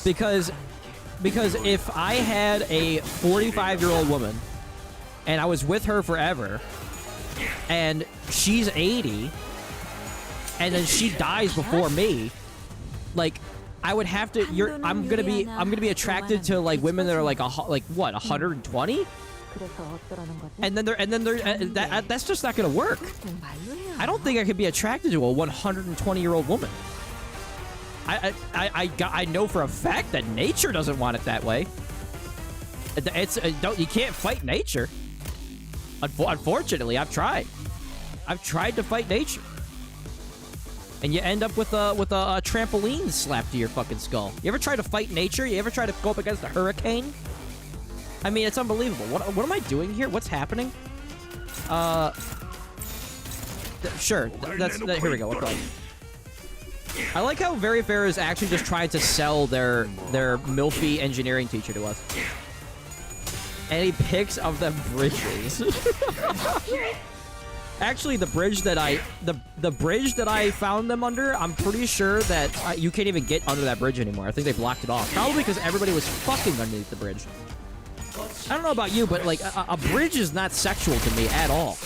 A: Because if I had a 45-year-old woman and I was with her forever and she's 80 and then she dies before me, like I would have to I'm going to be attracted to like women that are like what, 120? And then that's just not going to work. I don't think I could be attracted to a 120-year-old woman. I know for a fact that nature doesn't want it that way. You can't fight nature. Unfortunately, I've tried to fight nature, and you end up with a trampoline slapped to your fucking skull. You ever try to fight nature? You ever try to go up against a hurricane? I mean, it's unbelievable. What am I doing here? What's happening? Sure. Here we go. What's going on? I like how Very Fair is actually just trying to sell their milfy engineering teacher to us. Any pics of the bridges? Actually, the bridge that I found them under, I'm pretty sure that you can't even get under that bridge anymore. I think they blocked it off. Probably because everybody was fucking underneath the bridge. I don't know about you, but like a bridge is not sexual to me at all.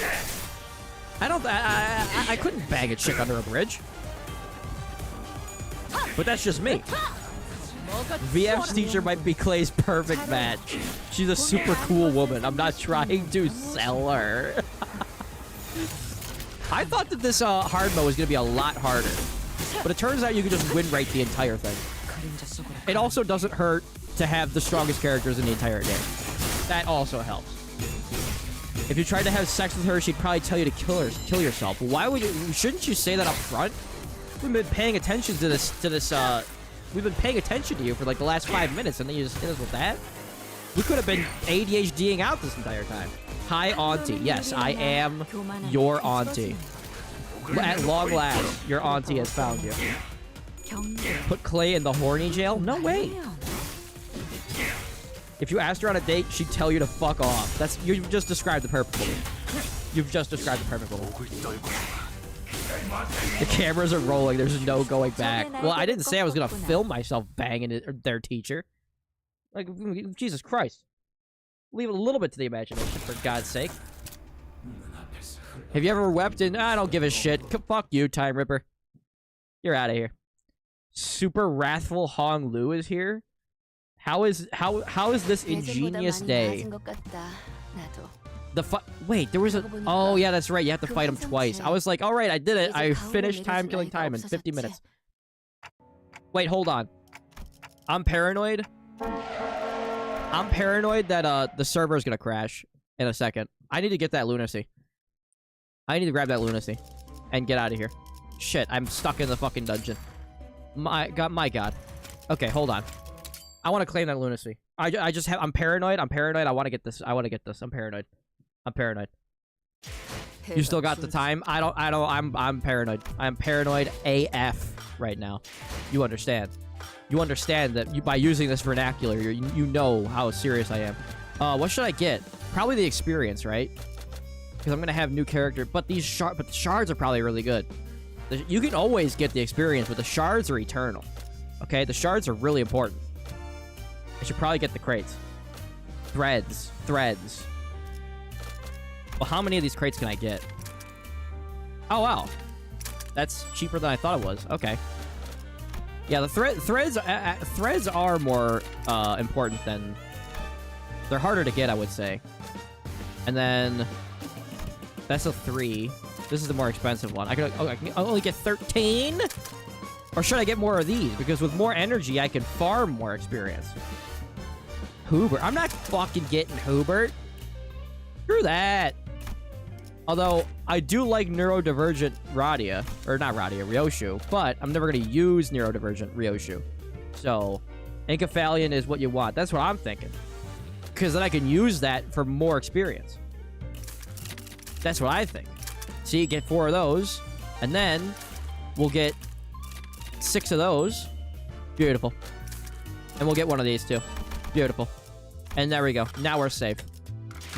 A: I couldn't bang a chick under a bridge. But that's just me. VF's teacher might be Clay's perfect match. She's a super cool woman. I'm not trying to sell her. I thought that this hard mode was going to be a lot harder. But it turns out you can just win rate the entire thing. It also doesn't hurt to have the strongest characters in the entire game. That also helps. If you tried to have sex with her, she'd probably tell you to kill yourself. Why would you? Shouldn't you say that up front? We've been paying attention to this, we've been paying attention to you for like the last 5 minutes, and then you just hit us with that? We could have been ADHDing out this entire time. Hi, Auntie. Yes, I am your Auntie. At long last, your Auntie has found you. Put Clay in the horny jail? No way. If you asked her on a date, she'd tell you to fuck off. You've just described the perfect woman. You've just described the perfect woman. The cameras are rolling. There's no going back. Well, I didn't say I was gonna film myself banging their teacher. Like, Jesus Christ. Leave it a little bit to the imagination, for God's sake. Have you ever wept in... I don't give a shit. Fuck you, Time Ripper. You're out of here. Super wrathful Hong Lu is here. How is this ingenious day? Wait, there was a... Oh, yeah, that's right. You have to fight him twice. I was like, all right, I did it. I finished Time Killing Time in 50 minutes. Wait, hold on. I'm paranoid. I'm paranoid that the server is gonna crash in a second. I need to get that lunacy. I need to grab that lunacy and get out of here. Shit, I'm stuck in the fucking dungeon. My god. Okay, hold on. I want to claim that lunacy. I'm paranoid. I'm paranoid. I want to get this. I'm paranoid. You still got the time? I'm paranoid. I'm paranoid AF right now. You understand. You understand that by using this vernacular, you know how serious I am. What should I get? Probably the experience, right? Because I'm gonna have new character. But the shards are probably really good. You can always get the experience, but the shards are eternal. Okay, the shards are really important. I should probably get the crates. Threads. Well, how many of these crates can I get? Oh, wow. That's cheaper than I thought it was. Okay. Yeah, the threads are more important than... They're harder to get, I would say. And then... That's a 3. This is the more expensive one. I can only get 13? Or should I get more of these? Because with more energy, I can farm more experience. Hubert. I'm not fucking getting Hubert. Screw that. Although, I do like neurodivergent Radia. Or not Radia, Ryoshu. But I'm never going to use neurodivergent Ryoshu. So, Encephalion is what you want. That's what I'm thinking. Because then I can use that for more experience. That's what I think. See, get 4 of those. And then, we'll get 6 of those. Beautiful. And we'll get one of these too. Beautiful. And there we go. Now we're safe.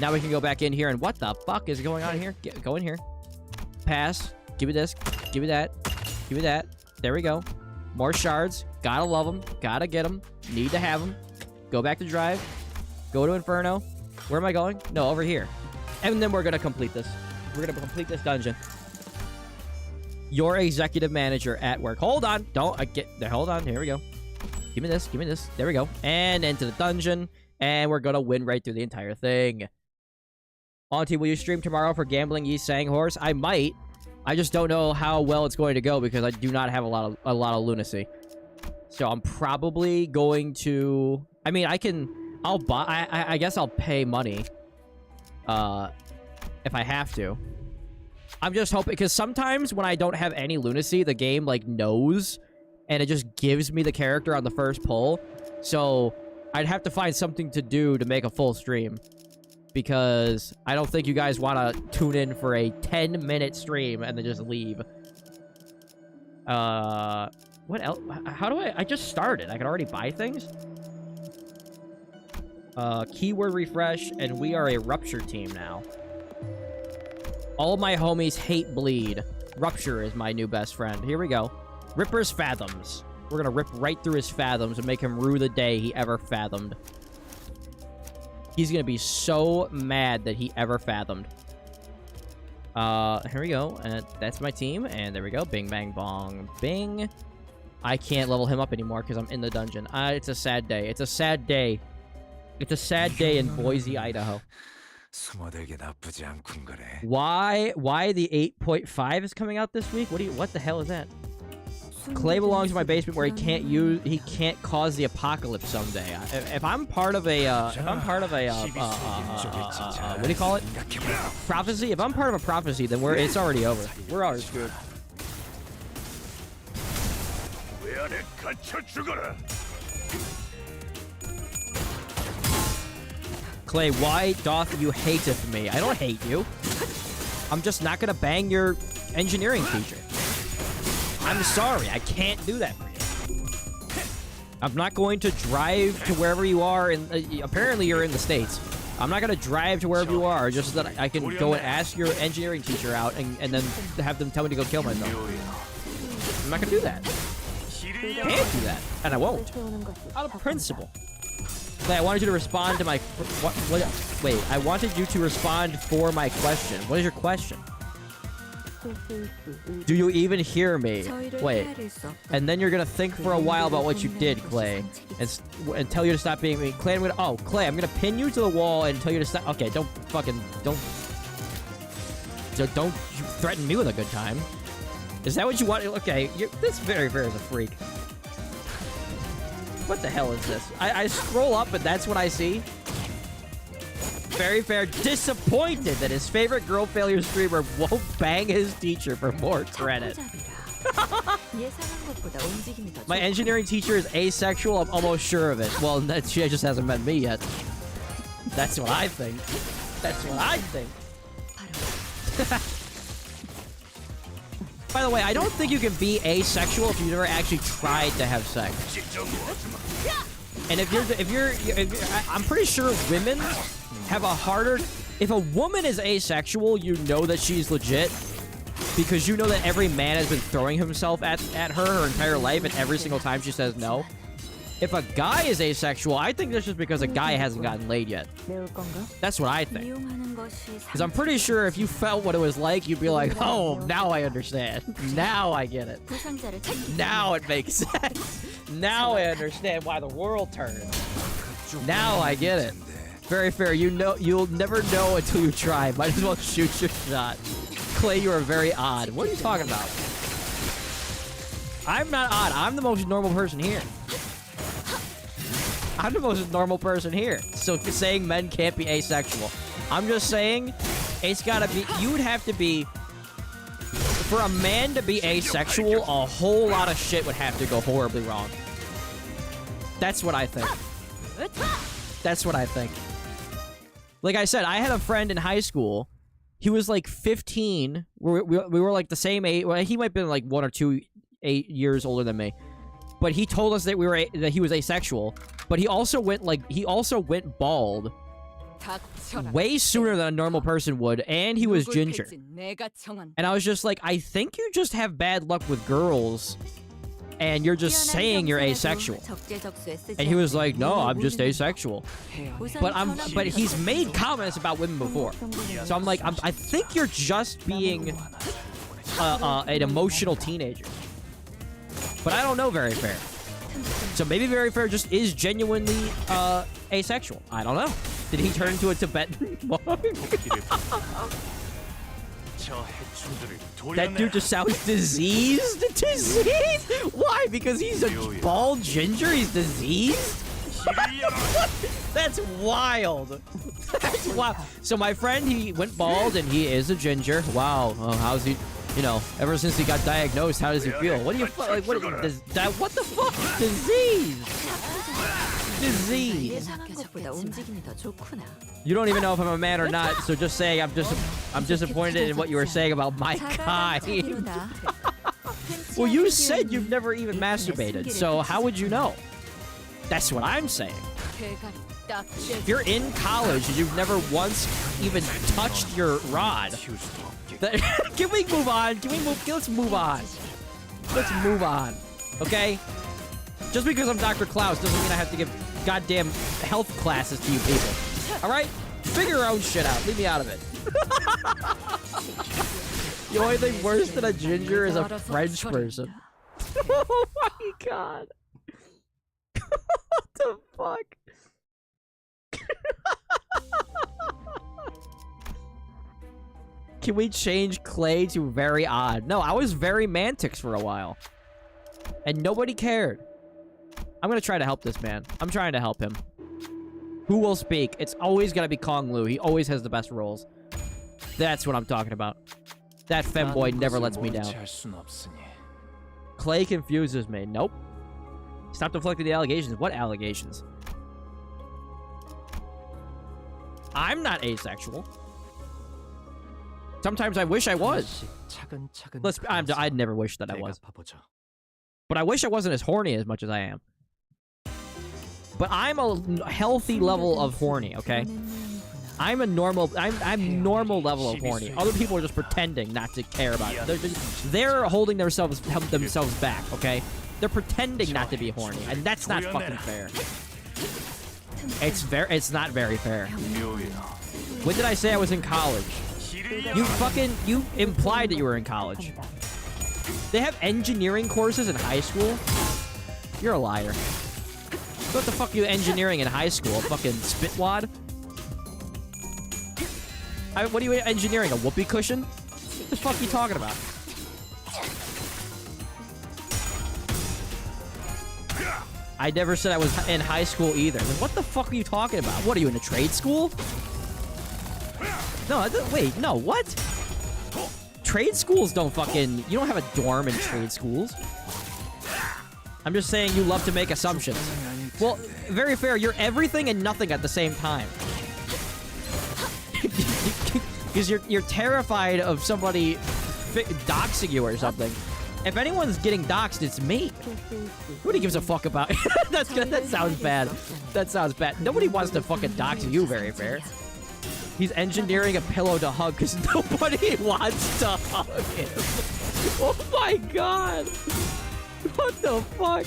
A: Now we can go back in here and what the fuck is going on here? Go in here. Pass. Give me this. Give me that. Give me that. There we go. More shards. Gotta love them. Gotta get them. Need to have them. Go back to drive. Go to Inferno. Where am I going? No, over here. And then we're gonna complete this. We're gonna complete this dungeon. Your executive manager at work. Hold on. Don't get there. Hold on. Here we go. Give me this. Give me this. There we go. And into the dungeon. And we're gonna win right through the entire thing. Auntie, will you stream tomorrow for Gambling Yi Sang Horse? I might. I just don't know how well it's going to go because I do not have a lot of lunacy. So I'm probably going to... I mean, I'll buy... I guess I'll pay money. If I have to. I'm just hoping... Because sometimes when I don't have any lunacy, the game, like, knows. And it just gives me the character on the first pull. So I'd have to find something to do to make a full stream. Because I don't think you guys want to tune in for a 10-minute stream and then just leave. What else? How do I just started. I can already buy things? Keyword refresh, and we are a Rupture team now. All of my homies hate Bleed. Rupture is my new best friend. Here we go. Ripper's Fathoms. We're gonna rip right through his fathoms and make him rue the day he ever fathomed. He's gonna be so mad that he ever fathomed. Here we go. And that's my team. And there we go. Bing, bang, bong, bing. I can't level him up anymore because I'm in the dungeon. It's a sad day. It's a sad day. It's a sad day in Boise, Idaho. Why the 8.5 is coming out this week? What the hell is that? Clay belongs in my basement where he can't cause the apocalypse someday. If I'm part of a what do you call it? Prophecy? If I'm part of a prophecy, then it's already over. We're already screwed. Clay, why doth you hateth me? I don't hate you. I'm just not gonna bang your engineering teacher. I'm sorry, I can't do that for you. I'm not going to drive to wherever you are, and apparently you're in the States. I'm not going to drive to wherever you are, just so that I can go and ask your engineering teacher out, and then have them tell me to go kill myself. I'm not going to do that. I can't do that, and I won't. Out of principle. But I wanted you to respond to my... Wait, I wanted you to respond for my question. What is your question? Do you even hear me? Wait. And then you're gonna think for a while about what you did, Clay. And tell you to stop being mean. Clay, Clay, I'm gonna pin you to the wall and tell you to stop. Okay, don't threaten me with a good time. Is that what you want? Okay, this very fair is a freak. What the hell is this? I scroll up and that's what I see? Very fair. Disappointed that his favorite girl failure streamer won't bang his teacher for more credit. My engineering teacher is asexual. I'm almost sure of it. Well, she just hasn't met me yet. That's what I think. That's what I think. By the way, I don't think you can be asexual if you've never actually tried to have sex. And I'm pretty sure women have a harder... If a woman is asexual, you know that she's legit. Because you know that every man has been throwing himself at her entire life, and every single time she says no. If a guy is asexual, I think that's just because a guy hasn't gotten laid yet. That's what I think. Because I'm pretty sure if you felt what it was like, you'd be like, oh, now I understand. Now I get it. Now it makes sense. Now I understand why the world turns. Now I get it. Very fair. You'll never know until you try. Might as well shoot your shot. Clay, you are very odd. What are you talking about? I'm not odd. I'm the most normal person here. I'm the most normal person here. So saying men can't be asexual. I'm just saying it's gotta be... You would have to be... For a man to be asexual, a whole lot of shit would have to go horribly wrong. That's what I think. That's what I think. Like I said, I had a friend in high school. He was like 15. We were like the same age. Well, he might have been like 1 or 2 years older than me. But he told us that that he was asexual. But he also went bald way sooner than a normal person would, and he was ginger. And I was just like, I think you just have bad luck with girls, and you're just saying you're asexual. And he was like, no, I'm just asexual. But he's made comments about women before. So I'm like, I think you're just being an emotional teenager. But I don't know Very Fair. So maybe Very Fair just is genuinely asexual. I don't know. Did he turn into a Tibetan monk? That dude just sounds diseased? Diseased? Why? Because he's a bald ginger? He's diseased? That's wild. That's wild. So my friend, he went bald and he is a ginger. Wow. Oh, how's he... You know, ever since he got diagnosed, how does he feel? What do you like? What the fuck? Disease. Disease. You don't even know if I'm a man or not, so just saying I'm disappointed in what you were saying about my guy. Well, you said you've never even masturbated, so how would you know? That's what I'm saying. If you're in college and you've never once even touched your rod. Can we move on? Let's move on. Let's move on. Okay? Just because I'm Dr. Klaus doesn't mean I have to give goddamn health classes to you people. Alright? Figure your own shit out. Leave me out of it. The only thing worse than a ginger is a French person. Oh my god. What the fuck? Can we change Clay to very odd? No, I was very Mantix for a while. And nobody cared. I'm gonna try to help this man. I'm trying to help him. Who will speak? It's always gonna be Kong Lu. He always has the best roles. That's what I'm talking about. That femboy never lets me down. Clay confuses me. Nope. Stop deflecting the allegations. What allegations? I'm not asexual. Sometimes I wish I was. I'd never wish that I was. But I wish I wasn't as horny as much as I am. But I'm a healthy level of horny, okay? I'm a normal... I'm normal level of horny. Other people are just pretending not to care about it. They're holding themselves back, okay? They're pretending not to be horny, and that's not fucking fair. It's not very fair. When did I say I was in college? You implied that you were in college. They have engineering courses in high school? You're a liar. What the fuck are you engineering in high school? Fucking spitwad? What are you engineering? A whoopee cushion? What the fuck are you talking about? I never said I was in high school either. What the fuck are you talking about? What, are you in a trade school? No, wait, no, what? Trade schools don't fucking... You don't have a dorm in trade schools. I'm just saying you love to make assumptions. Well, very fair. You're everything and nothing at the same time. Because you're terrified of somebody doxing you or something. If anyone's getting doxed, it's me. Nobody gives a fuck about it. That sounds bad. That sounds bad. Nobody wants to fucking dox you, very fair. He's engineering a pillow to hug because nobody wants to hug him. Oh my god. What the fuck?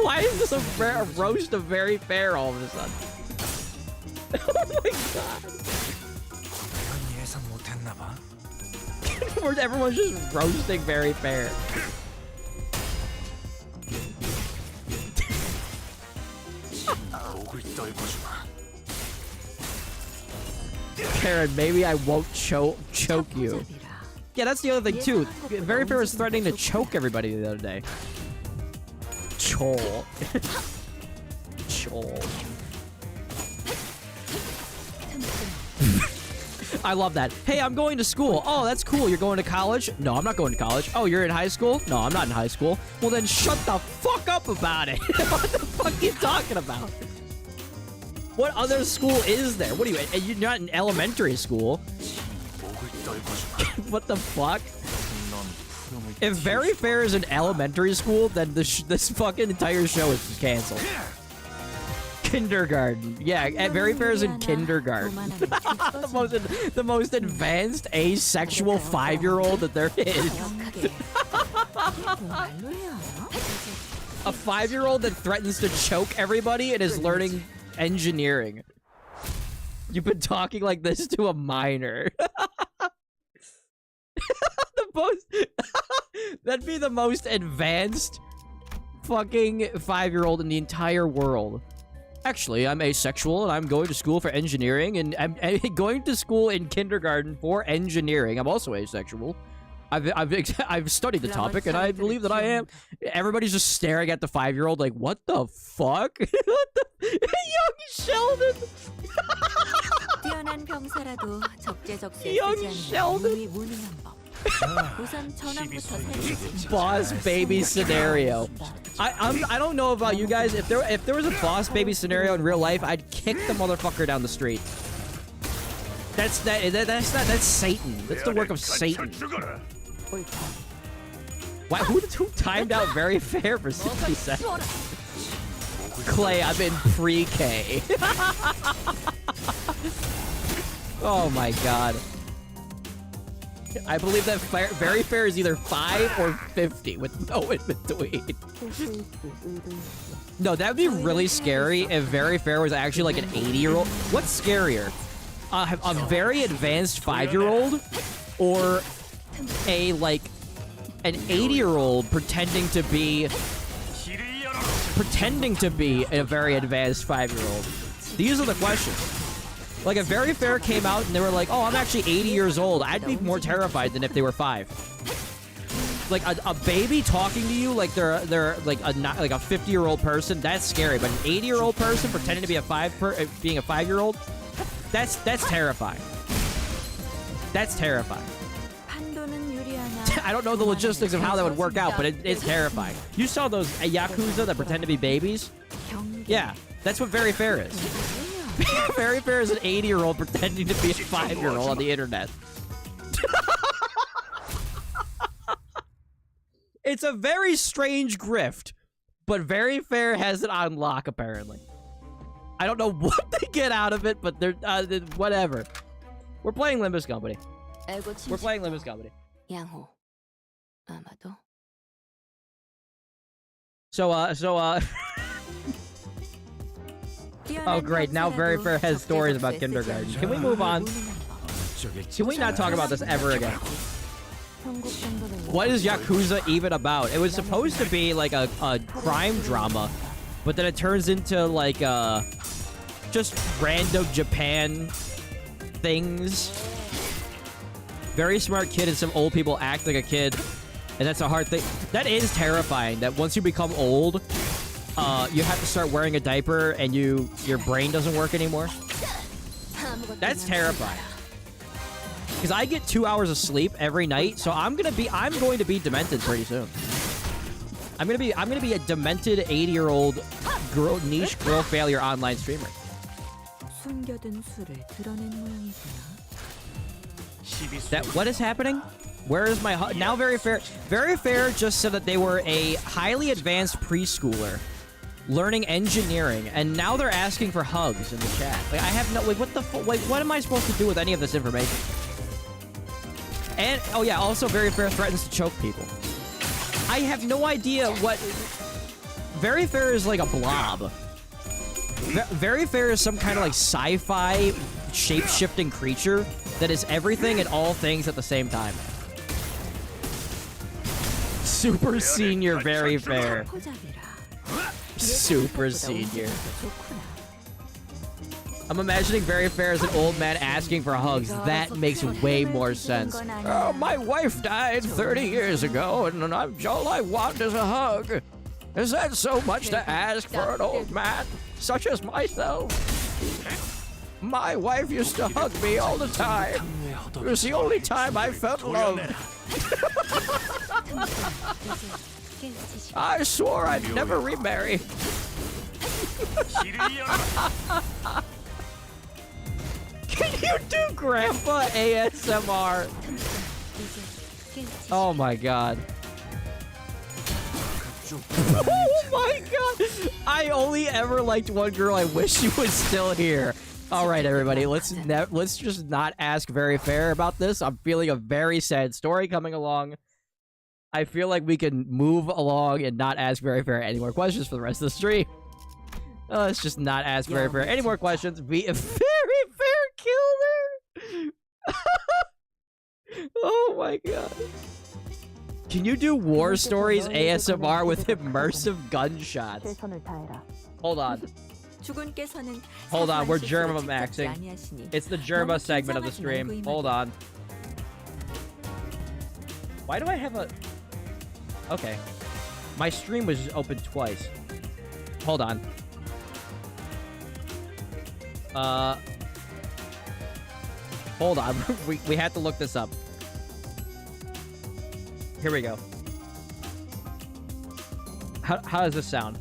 A: Why is this a roast of very fair all of a sudden? Oh my god. Where everyone's just roasting very fair. Karen, maybe I won't choke you. Yeah, that's the other thing too. Very fair was threatening to choke everybody the other day. Chol. Chol. I love that. Hey, I'm going to school. Oh, that's cool. You're going to college? No, I'm not going to college. Oh, you're in high school? No, I'm not in high school. Well, then shut the fuck up about it. What the fuck are you talking about? What other school is there? What are you? You're not in elementary school. What the fuck? If Very Fair is in elementary school, then this fucking entire show is canceled. Kindergarten. Yeah, Very Fair is in kindergarten. the most advanced asexual 5-year-old that there is. A 5-year-old that threatens to choke everybody and is learning engineering. You've been talking like this to a minor. That'd be the most advanced fucking 5-year-old in the entire world. Actually, I'm asexual and I'm going to school for engineering, and I'm going to school in kindergarten for engineering. I'm also asexual. I've studied the topic, and I believe that I am. Everybody's just staring at the 5-year-old like, what the fuck? What the... Young Sheldon! Young Sheldon! Boss baby scenario. I don't know about you guys. If there was a boss baby scenario in real life, I'd kick the motherfucker down the street. That's Satan. That's the work of Satan. Why? Who timed out Very Fair for 60 seconds? Clay, I'm in pre-K. Oh my god. I believe that Very Fair is either 5 or 50 with no in between. No, that would be really scary if Very Fair was actually like an 80-year-old. What's scarier? A very advanced 5-year-old or an 80-year-old pretending to be a very advanced 5-year-old? These are the questions. Like, if Very Fair came out and they were like, oh, I'm actually 80 years old, I'd be more terrified than if they were 5. Like, a baby talking to you like they're like a 50-year-old person, that's scary. But an 80-year-old person pretending to be being a 5-year-old, that's terrifying. That's terrifying. I don't know the logistics of how that would work out, but it's terrifying. You saw those Yakuza that pretend to be babies? Yeah, that's what Very Fair is. Very Fair is an 80-year-old pretending to be a 5-year-old on the internet. It's a very strange grift, but Very Fair has it on lock, apparently. I don't know what they get out of it, but they're, whatever. We're playing Limbus Company. We're playing Limbus Company. Oh, great. Now Very Fair has stories about kindergarten. Can we move on? Can we not talk about this ever again? What is Yakuza even about? It was supposed to be like a crime drama, but then it turns into like just random Japan things. Very smart kid and some old people act like a kid, and that's a hard thing. That is terrifying, that once you become old, you have to start wearing a diaper and your brain doesn't work anymore. That's terrifying. because I get 2 hours of sleep every night, so I'm going to be demented pretty soon. I'm gonna be a demented 80-year-old niche girl failure online streamer. What is happening? Where is my now? Very fair. Very fair. Just said that they were a highly advanced preschooler learning engineering, and now they're asking for hugs in the chat. Like, I have no, like, what the like, what am I supposed to do with any of this information? And oh yeah, also Very Fair threatens to choke people. I have no idea what... Very Fair is like a blob. Very Fair is some kind of like sci-fi shape-shifting creature that is everything and all things at the same time. Super senior Very Fair. Super senior. I'm imagining Very Fair as an old man asking for hugs. That makes way more sense. Oh, my wife died 30 years ago, and all I want is a hug. Is that so much to ask for an old man, such as myself? My wife used to hug me all the time. It was the only time I felt love. I swore I'd never remarry. Can you do Grandpa ASMR? Oh my god. Oh my god! I only ever liked one girl. I wish she was still here. All right, everybody, let's just not ask Very Fair about this. I'm feeling a very sad story coming along. I feel like we can move along and not ask Very Fair any more questions for the rest of the stream. Let's just not ask Very Fair any more questions. Very Fair killed her. Oh my god. Can you do War Stories ASMR with immersive gunshots? Hold on. Hold on, we're Germa maxing. It's the Germa segment of the stream. Hold on. Why do I have a... Okay. My stream was open twice. Hold on. Hold on. we had to look this up. Here we go. How does this sound?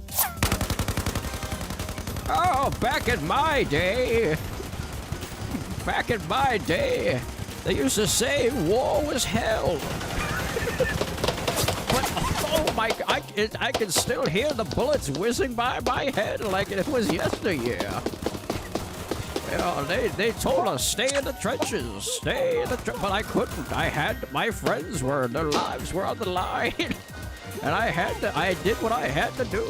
A: Oh, back in my day. Back in my day, they used to say war was hell. But oh my, I can still hear the bullets whizzing by my head like it was yesteryear. Yeah, they told us stay in the trenches, stay in the but I couldn't. My friends their lives were on the line, and I did what I had to do.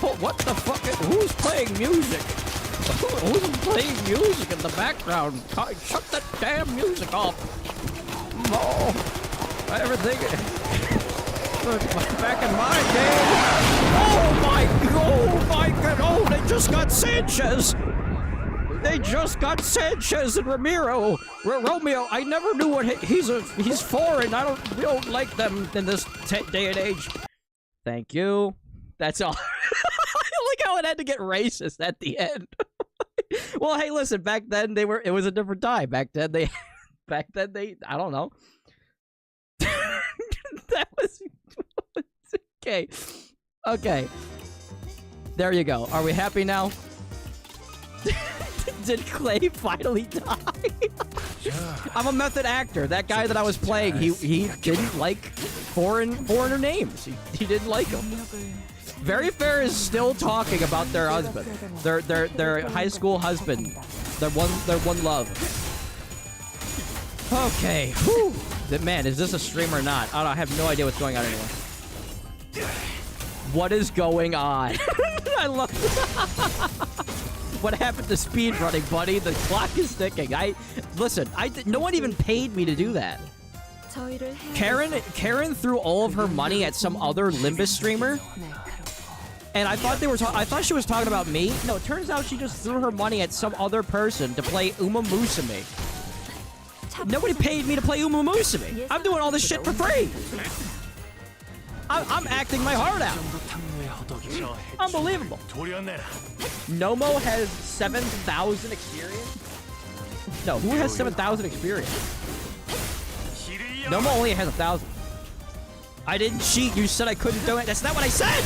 A: Oh, what the fuck? Who's playing music? Who's playing music in the background? Shut that damn music off. Oh, everything. Back in my day. Oh my god. Oh, they just got Sanchez. They just got Sanchez and Romeo. I never knew what he's foreign. We don't like them in this day and age. Thank you. That's all. I like how it had to get racist at the end. Well, hey, listen. Back then it was a different time. Back then they, I don't know. That was okay. Okay. There you go. Are we happy now? Did Clay finally die? I'm a method actor. That guy that I was playing, he didn't like foreigner names. He didn't like them. Very Fair is still talking about their husband, their high school husband, their one love. Okay. Whew. Man, is this a stream or not? I have no idea what's going on anymore. What is going on? I love What happened to speedrunning, buddy? The clock is ticking. Listen, no one even paid me to do that. Karen threw all of her money at some other Limbus streamer. And I thought she was talking about me. No, it turns out she just threw her money at some other person to play Uma Musume. Nobody paid me to play Uma Musume. I'm doing all this shit for free. I'm acting my heart out. Unbelievable. Nomo has 7,000 experience? No, who has 7,000 experience? Noma only has 1,000. I didn't cheat. You said I couldn't do it. That's not what I said.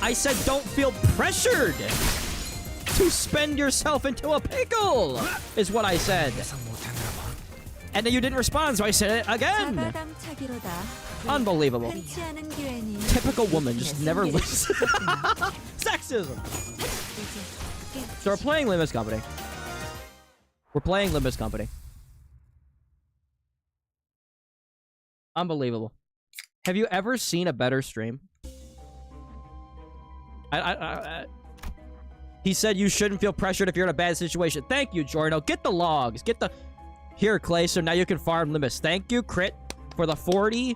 A: I said don't feel pressured to spend yourself into a pickle, is what I said. And then you didn't respond, so I said it again. Unbelievable. Typical woman, just never listens. Sexism. So we're playing Limbus Company. We're playing Limbus Company. Unbelievable. Have you ever seen a better stream? He said you shouldn't feel pressured if you're in a bad situation. Thank you, Jorno. Get the logs. Get the... Here, Clay, so now you can farm Limbus. Thank you, Crit, for the 40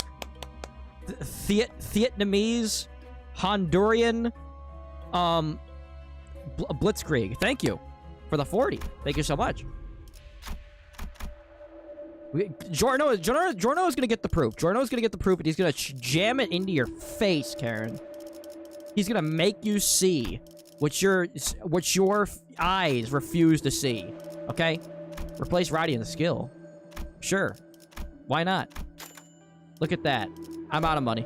A: Vietnamese, Honduran, Blitzkrieg. Thank you for the 40. Thank you so much. Jorno is going to get the proof. Jorno is going to get the proof, and he's going to jam it into your face, Karen. He's going to make you see what your eyes refuse to see. Okay? Replace Roddy in the skill. Sure. Why not? Look at that. I'm out of money.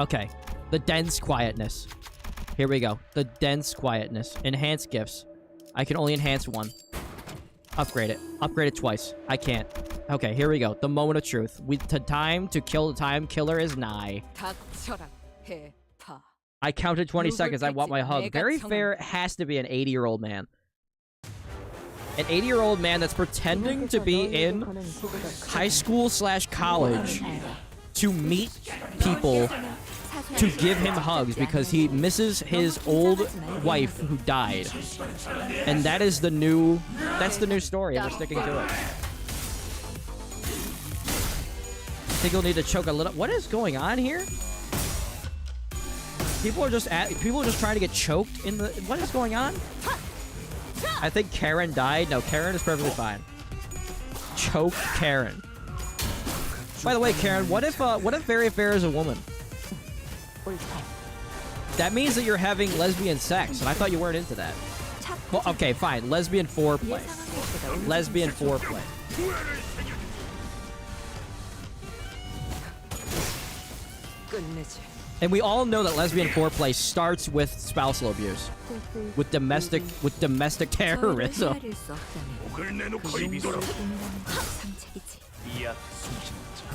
A: Okay. The dense quietness. Here we go. The dense quietness. Enhance gifts. I can only enhance one. Upgrade it. Upgrade it twice. I can't. Okay, here we go. The moment of truth. Time to kill the time killer is nigh. I counted 20 seconds. I want my hug. Very fair has to be an 80-year-old man. An 80-year-old man that's pretending to be in high school / college to meet people to give him hugs because he misses his old wife who died. And that is the new... That's the new story, and they're sticking to it. I think you'll need to choke a little... What is going on here? People are just trying to get choked in the... What is going on? I think Karen died. No, Karen is perfectly fine. Choke Karen. By the way, Karen, what if Very Fair is a woman? That means that you're having lesbian sex, and I thought you weren't into that. Well, okay, fine. Lesbian foreplay. Lesbian foreplay. And we all know that lesbian foreplay starts with spousal abuse, with domestic terrorism.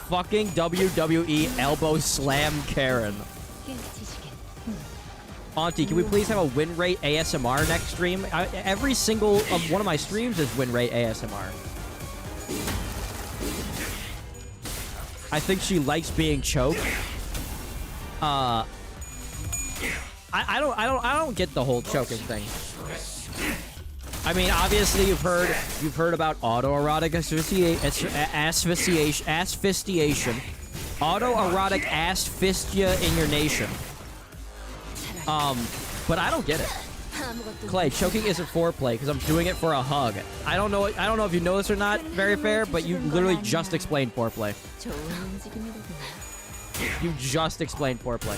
A: Fucking WWE elbow slam Karen. Auntie, can we please have a win rate ASMR next stream? Every single one of my streams is win rate ASMR. I think she likes being choked. I don't get the whole choking thing. I mean, obviously you've heard about autoerotic asphyxiation. Autoerotic asphyxia in your nation. But I don't get it. Clay, choking isn't foreplay because I'm doing it for a hug. I don't know if you know this or not, Very Fair, but you literally just explained foreplay. You just explained foreplay.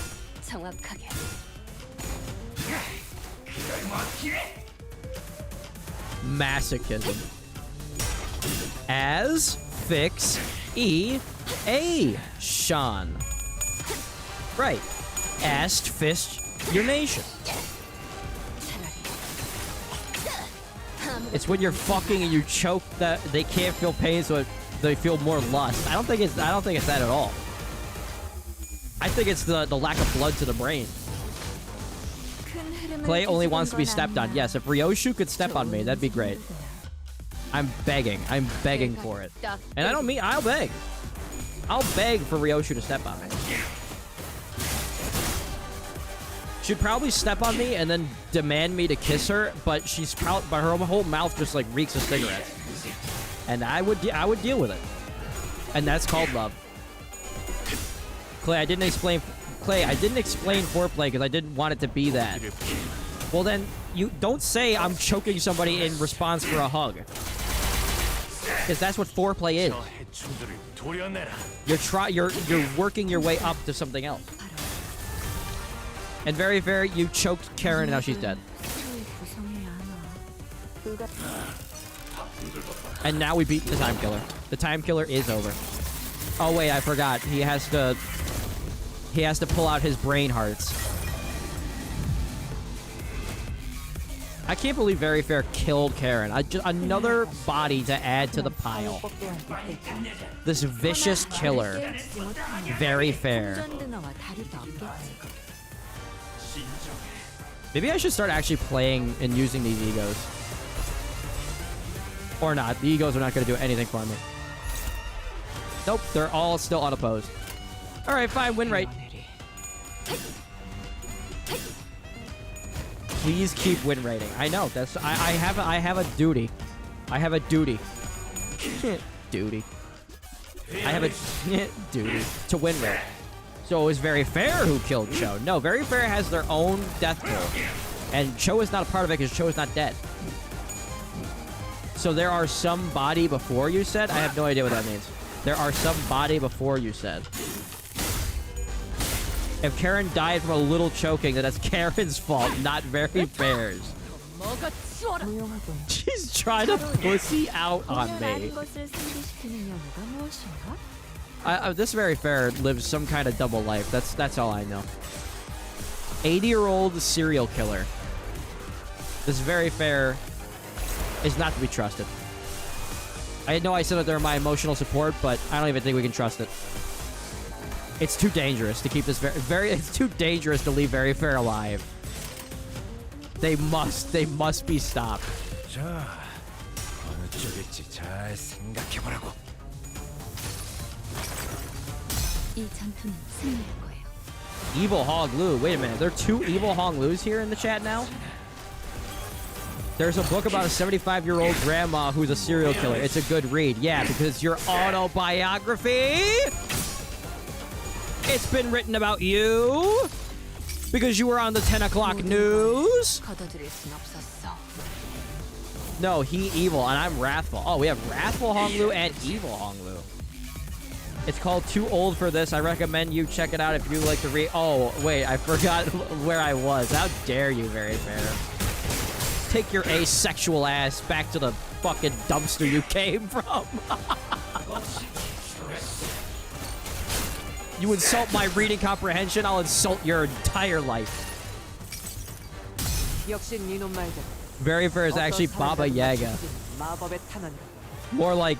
A: Masochism. Asphyxiation. Right. Asphyxiation. It's when you're fucking and you choke that they can't feel pain, so they feel more lust. I don't think it's that at all. I think it's the lack of blood to the brain. Clay only wants to be stepped on. Yes, if Ryoshu could step on me, that'd be great. I'm begging. I'm begging for it. And I don't mean... I'll beg. I'll beg for Ryoshu to step on me. She'd probably step on me and then demand me to kiss her, but her whole mouth just like reeks of cigarettes. And I would deal with it. And that's called love. Clay, I didn't explain foreplay because I didn't want it to be that. Well then, you don't say I'm choking somebody in response for a hug. Because that's what foreplay is. You're working your way up to something else. And Very Fair, you choked Karen and now she's dead. And now we beat the time killer. The time killer is over. Oh wait, I forgot. He has to pull out his brain hearts. I can't believe Very Fair killed Karen. Another body to add to the pile. This vicious killer. Very Fair. Maybe I should start actually playing and using these egos. Or not. The egos are not going to do anything for me. Nope, they're all still unopposed. Alright, fine, win rate. Please keep win rating. I know, that's I have a duty. I have a duty. Duty. I have a duty to win rate. So it was Very Fair who killed Cho. No, Very Fair has their own death pool. And Cho is not a part of it because Cho is not dead. So there are some body before you said? I have no idea what that means. There are some body before you said. If Karen died from a little choking, then that's Karen's fault, not Very Fair's. She's trying to pussy out on me. This Very Fair lives some kind of double life. That's all I know. 80-year-old serial killer. This Very Fair is not to be trusted. I know I said that they're my emotional support, but I don't even think we can trust it. It's too dangerous to keep this it's too dangerous to leave Very Fair alive. They must be stopped. Evil Hog Lu. Wait a minute. There are 2 Evil Hong Lus here in the chat now? There's a book about a 75-year-old grandma who's a serial killer. It's a good read. Yeah, because your autobiography... It's been written about you. Because you were on the 10 o'clock news. No, he evil, and I'm wrathful. Oh, we have wrathful Hong Lu and evil Hong Lu. It's called Too Old for This. I recommend you check it out if you like to read. Oh, wait, I forgot where I was. How dare you, Very Fair. Take your asexual ass back to the fucking dumpster you came from. You insult my reading comprehension, I'll insult your entire life. Very Fair is actually Baba Yaga. More like...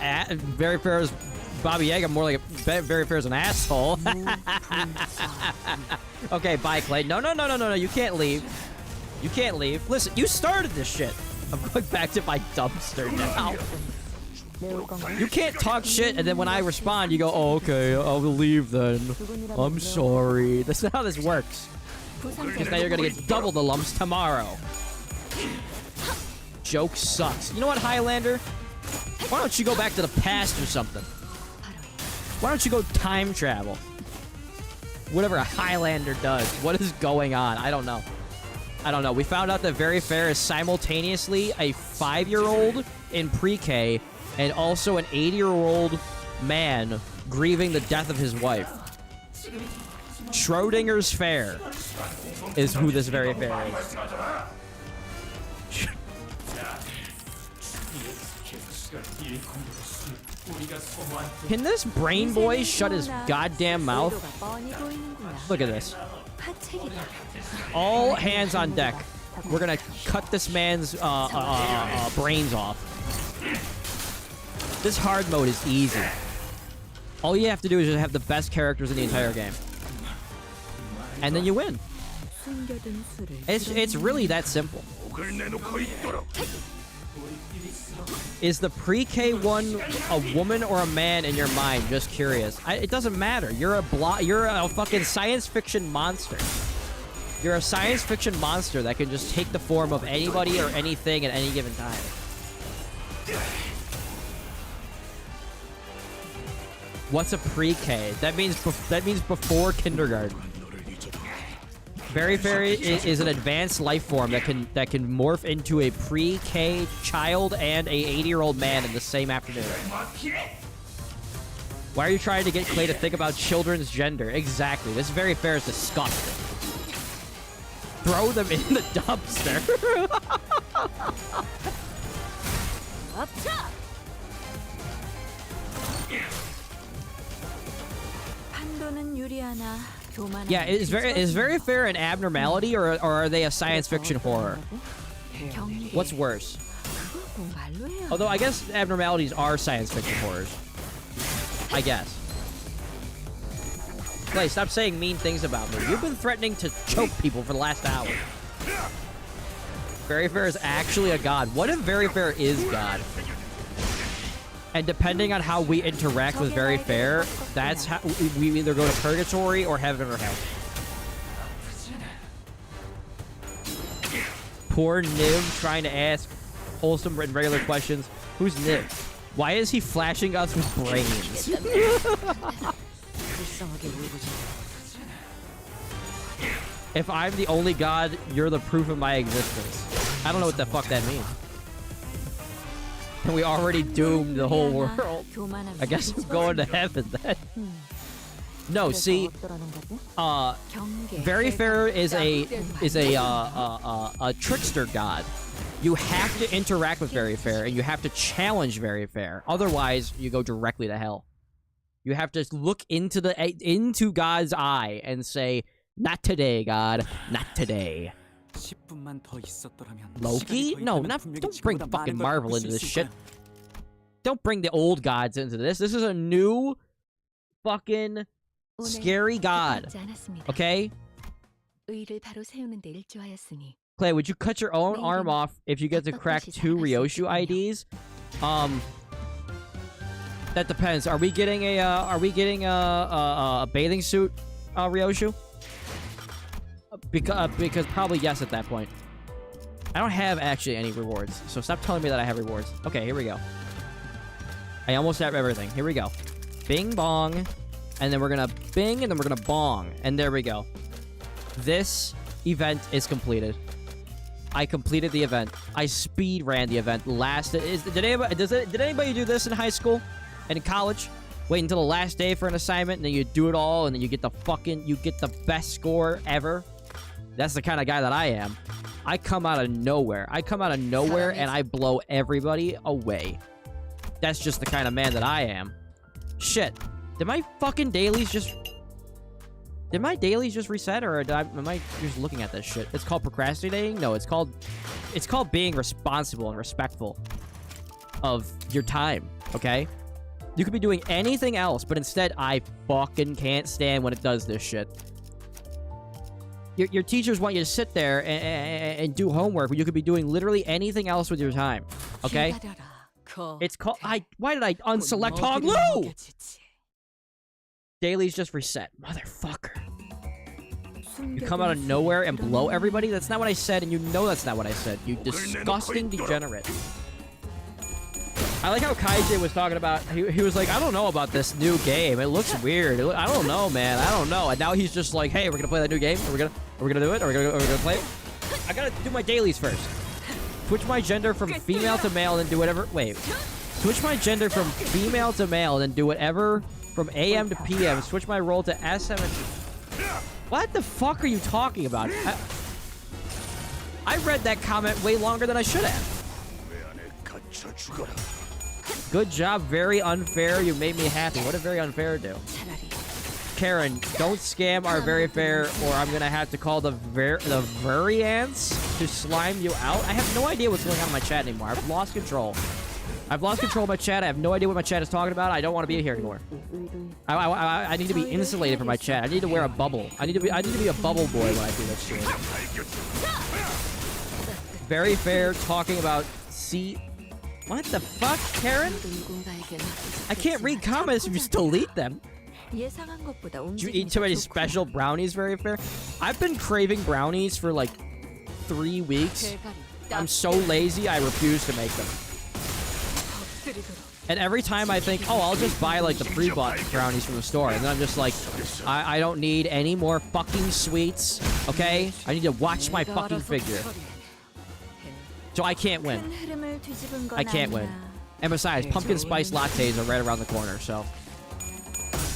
A: Very Fair is Baba Yaga, more like Very Fair is an asshole. Okay, bye, Clay. No, you can't leave. You can't leave. Listen, you started this shit. I'm going back to my dumpster now. You can't talk shit, and then when I respond, you go, oh, okay, I'll leave then. I'm sorry. That's not how this works. Because now you're going to get double the lumps tomorrow. Joke sucks. You know what, Highlander? Why don't you go back to the past or something? Why don't you go time travel? Whatever a Highlander does. What is going on? I don't know. We found out that Very Fair is simultaneously a 5-year-old in pre-K and also an 80-year-old man grieving the death of his wife. Schrodinger's Fair is who this Very Fair is. Can this brain boy shut his goddamn mouth? Look at this. All hands on deck. We're gonna cut this man's brains off. This hard mode is easy. All you have to do is just have the best characters in the entire game. And then you win. It's really that simple. Is the pre-K one a woman or a man in your mind? Just curious. It doesn't matter. You're a fucking science fiction monster. You're a science fiction monster that can just take the form of anybody or anything at any given time. What's a pre-K? That means before kindergarten. Very Fair is an advanced life form that can morph into a pre-K child and a 80-year-old man in the same afternoon. Why are you trying to get Clay to think about children's gender? Exactly. This Very Fair is disgusting. Throw them in the dumpster. Yeah, is very fair an abnormality, or are they a science fiction horror? What's worse? Although I guess abnormalities are science fiction horrors. I guess. Clay, stop saying mean things about me. You've been threatening to choke people for the last hour. Very Fair is actually a god. What if Very Fair is God? And depending on how we interact with Very Fair, that's how we either go to purgatory or heaven or hell. Poor Niv trying to ask wholesome and regular questions. Who's Niv? Why is he flashing us with brains? If I'm the only god, you're the proof of my existence. I don't know what the fuck that means. And we already doomed the whole world. I guess I'm going to heaven then. No, see, Very Fair is a trickster god. You have to interact with Very Fair, and you have to challenge Very Fair. Otherwise, you go directly to hell. You have to look into God's eye and say, "Not today, God. Not today." Loki? No, don't bring fucking Marvel into this shit. Don't bring the old gods into this. This is a new fucking scary god. Okay? Clay, would you cut your own arm off if you get to crack 2 Ryoshu IDs? That depends. Are we getting a bathing suit, Ryoshu? Because probably yes at that point. I don't have actually any rewards, so stop telling me that I have rewards. Okay, here we go. I almost have everything. Here we go. Bing bong, and then we're gonna bing, and then we're gonna bong, and there we go. This event is completed. I completed the event. I speed ran the event. Did anybody do this in high school and in college? Wait until the last day for an assignment, and then you do it all, and then you get the best score ever. That's the kind of guy that I am. I come out of nowhere. And I blow everybody away. That's just the kind of man that I am. Shit. Did my fucking dailies just... Did my dailies just reset, or am I just looking at this shit? It's called procrastinating? No, it's called being responsible and respectful of your time, okay? You could be doing anything else, but instead, I fucking can't stand when it does this shit. Your teachers want you to sit there and do homework when you could be doing literally anything else with your time, okay? It's called... Why did I unselect Hoglu? Dailies just reset. Motherfucker. You come out of nowhere and blow everybody? That's not what I said, and you know that's not what I said. You disgusting degenerate. I like how KJ was talking about... He was like, I don't know about this new game. It looks weird. I don't know, man. I don't know. And now he's just like, hey, we're gonna play that new game? Are we gonna do it? Are we gonna play it? I gotta do my dailies first. Switch my gender from female to male, and then do whatever... Wait. Switch my gender from female to male, and then do whatever... From AM to PM, switch my role to SM. What the fuck are you talking about? I read that comment way longer than I should have. Good job, very unfair. You made me happy. What did very unfair do? Karen, don't scam our Very Fair, or I'm gonna have to call the Variants to slime you out. I have no idea what's going on in my chat anymore. I've lost control. I've lost control of my chat. I have no idea what my chat is talking about. I don't want to be here anymore. I need to be insulated from my chat. I need to wear a bubble. I need to be a bubble boy when I do this shit. Very Fair talking about what the fuck, Karen? I can't read comments if you just delete them. Did you eat too many special brownies, Very Fair? I've been craving brownies for like 3 weeks. I'm so lazy, I refuse to make them. And every time I think, oh, I'll just buy, like, the pre-bought brownies from the store. And then I'm just like, I don't need any more fucking sweets, okay? I need to watch my fucking figure. So I can't win. I can't win. And besides, pumpkin spice lattes are right around the corner, so...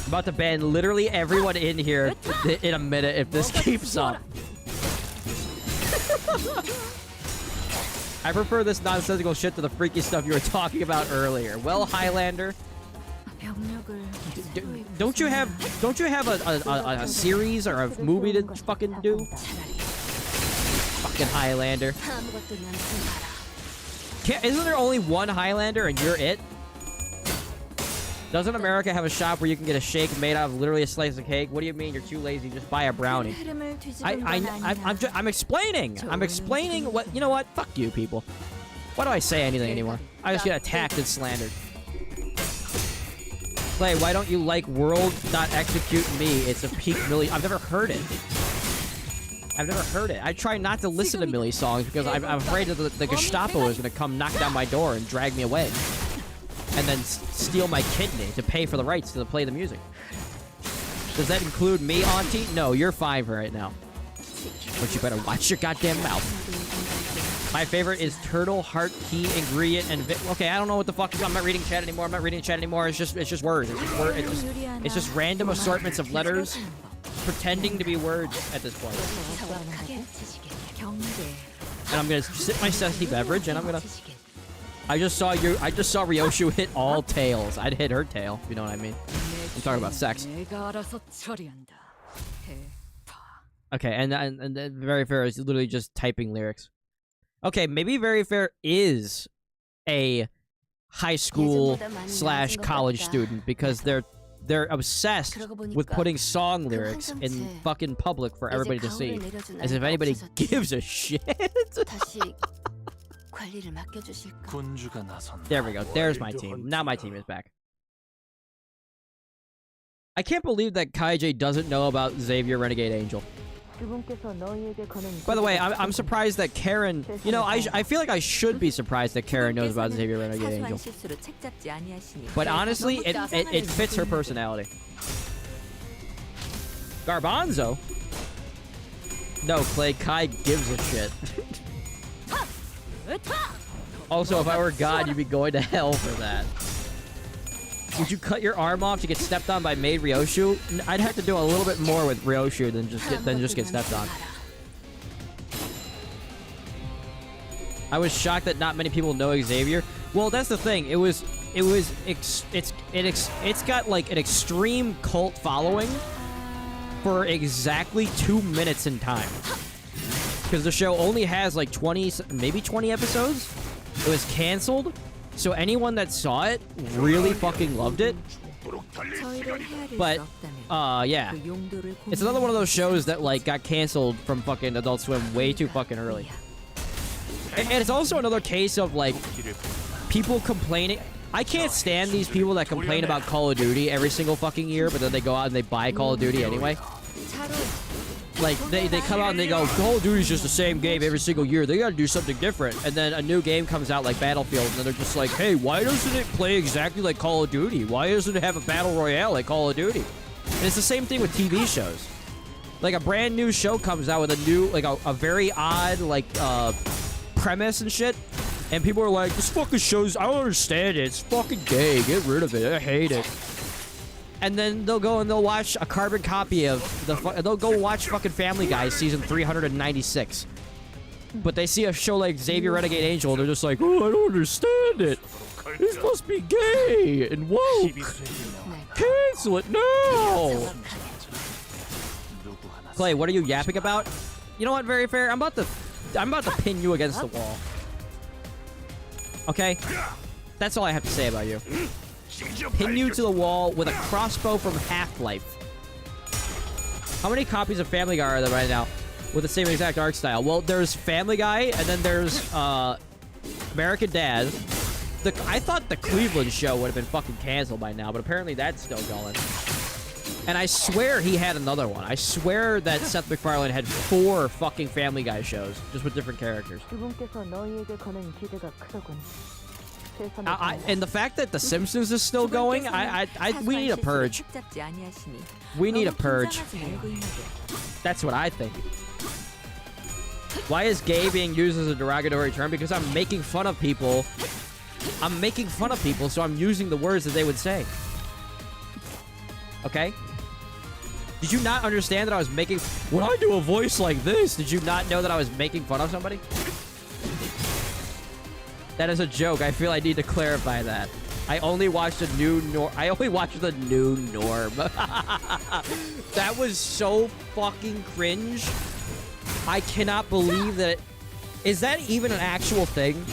A: I'm about to ban literally everyone in here in a minute if this keeps up. I prefer this nonsensical shit to the freaky stuff you were talking about earlier. Well, Highlander, Don't you have a series or a movie to fucking do? Fucking Highlander. Isn't there only one Highlander and you're it? Doesn't America have a shop where you can get a shake made out of literally a slice of cake? What do you mean you're too lazy? Just buy a brownie. I'm explaining. I'm explaining what... You know what? Fuck you, people. Why do I say anything anymore? I just get attacked and slandered. Clay, why don't you like World.Execute Me? It's a peak Millie... I've never heard it. I've never heard it. I try not to listen to Millie songs because I'm afraid that the Gestapo is going to come knock down my door and drag me away. And then steal my kidney to pay for the rights to play the music. Does that include me, Auntie? No, you're fine for right now. But you better watch your goddamn mouth. My favorite is turtle, heart, key, ingredient, and okay, I don't know what the fuck. I'm not reading chat anymore. I'm not reading chat anymore. It's just words. It's just random assortments of letters pretending to be words at this point. And I'm gonna sip my zesty beverage, and I'm gonna. I just saw Ryoshu hit all tails. I'd hit her tail, if you know what I mean. I'm talking about sex. Okay, and Very Fair is literally just typing lyrics. Okay, maybe Very Fair is a high school / college student because they're obsessed with putting song lyrics in fucking public for everybody to see. As if anybody gives a shit. There we go. There's my team. Now my team is back. I can't believe that KJ doesn't know about Xavier Renegade Angel. By the way, I'm surprised that Karen... You know, I feel like I should be surprised that Karen knows about Xavier Renegade Angel. But honestly, it fits her personality. Garbanzo? No, Clay, Kai gives a shit. Also, if I were God, you'd be going to hell for that. Would you cut your arm off to get stepped on by Maid Ryoshu? I'd have to do a little bit more with Ryoshu than just get stepped on. I was shocked that not many people know Xavier. Well, that's the thing. It's got like an extreme cult following for exactly 2 minutes in time. Because the show only has like 20, maybe 20 episodes. It was canceled. So anyone that saw it really fucking loved it. But, yeah. It's another one of those shows that, like, got canceled from fucking Adult Swim way too fucking early. And it's also another case of, like, people complaining. I can't stand these people that complain about Call of Duty every single fucking year, but then they go out and they buy Call of Duty anyway. Like, they come out and they go, Call of Duty's just the same game every single year. They gotta do something different. And then a new game comes out like Battlefield, and then they're just like, hey, why doesn't it play exactly like Call of Duty? Why doesn't it have a battle royale like Call of Duty? And it's the same thing with TV shows. Like, a brand new show comes out with a new, like, a very odd, like, premise and shit. And people are like, this fucking show's, I don't understand it. It's fucking gay. Get rid of it. I hate it. And then they'll go and they'll watch a carbon copy of they'll go watch fucking Family Guy season 396. But they see a show like Xavier Renegade Angel and they're just like, oh, I don't understand it. This must be gay and woke. Cancel it now. Clay, what are you yapping about? You know what, Very Fair? I'm about to pin you against the wall. Okay? That's all I have to say about you. Pin you to the wall with a crossbow from Half-Life. How many copies of Family Guy are there right now with the same exact art style? Well, there's Family Guy, and then there's American Dad. I thought the Cleveland show would have been fucking canceled by now, but apparently that's still going. And I swear he had another one. I swear that Seth MacFarlane had 4 fucking Family Guy shows, just with different characters. And the fact that The Simpsons is still going, we need a purge. We need a purge. That's what I think. Why is gay being used as a derogatory term? Because I'm making fun of people. I'm making fun of people, so I'm using the words that they would say. Okay? Did you not understand that I was making... When I do a voice like this, did you not know that I was making fun of somebody? That is a joke. I feel I need to clarify that. I only watched the new norm. That was so fucking cringe. I cannot believe that. Is that even an actual thing?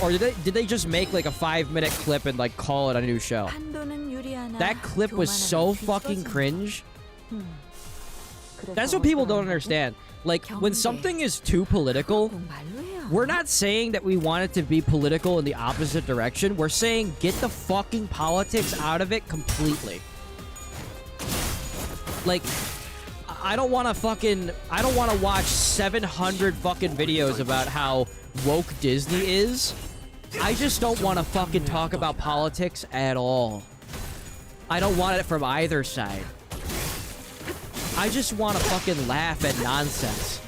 A: Or did they just make like a 5-minute clip and like call it a new show? That clip was so fucking cringe. That's what people don't understand. Like, when something is too political, we're not saying that we want it to be political in the opposite direction. We're saying get the fucking politics out of it completely. Like, I don't want to watch 700 fucking videos about how woke Disney is. I just don't want to fucking talk about politics at all. I don't want it from either side. I just want to fucking laugh at nonsense.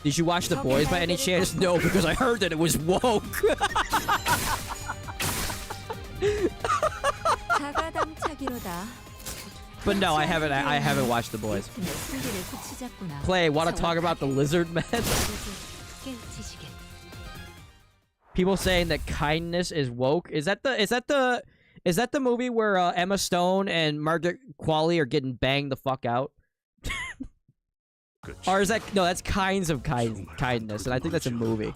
A: Did you watch The Boys by any chance? No, because I heard that it was woke. But no, I haven't watched The Boys. Clay, want to talk about the lizard men? People saying that kindness is woke. Is that the movie where Emma Stone and Margaret Qualley are getting banged the fuck out? Or is that no? That's Kinds of Kindness, and I think that's a movie.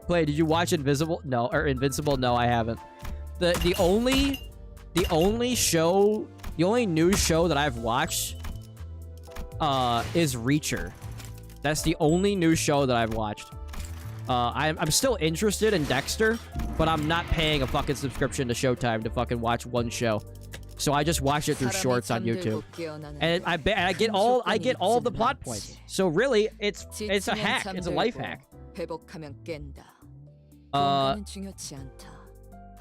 A: Play. Did you watch Invisible? No, or Invincible? No, I haven't. The only news show that I've watched is Reacher. That's the only news show that I've watched. I'm still interested in Dexter, but I'm not paying a fucking subscription to Showtime to fucking watch one show. So I just watch it through shorts on YouTube, and I get all of the plot points. So really, it's a hack. It's a life hack.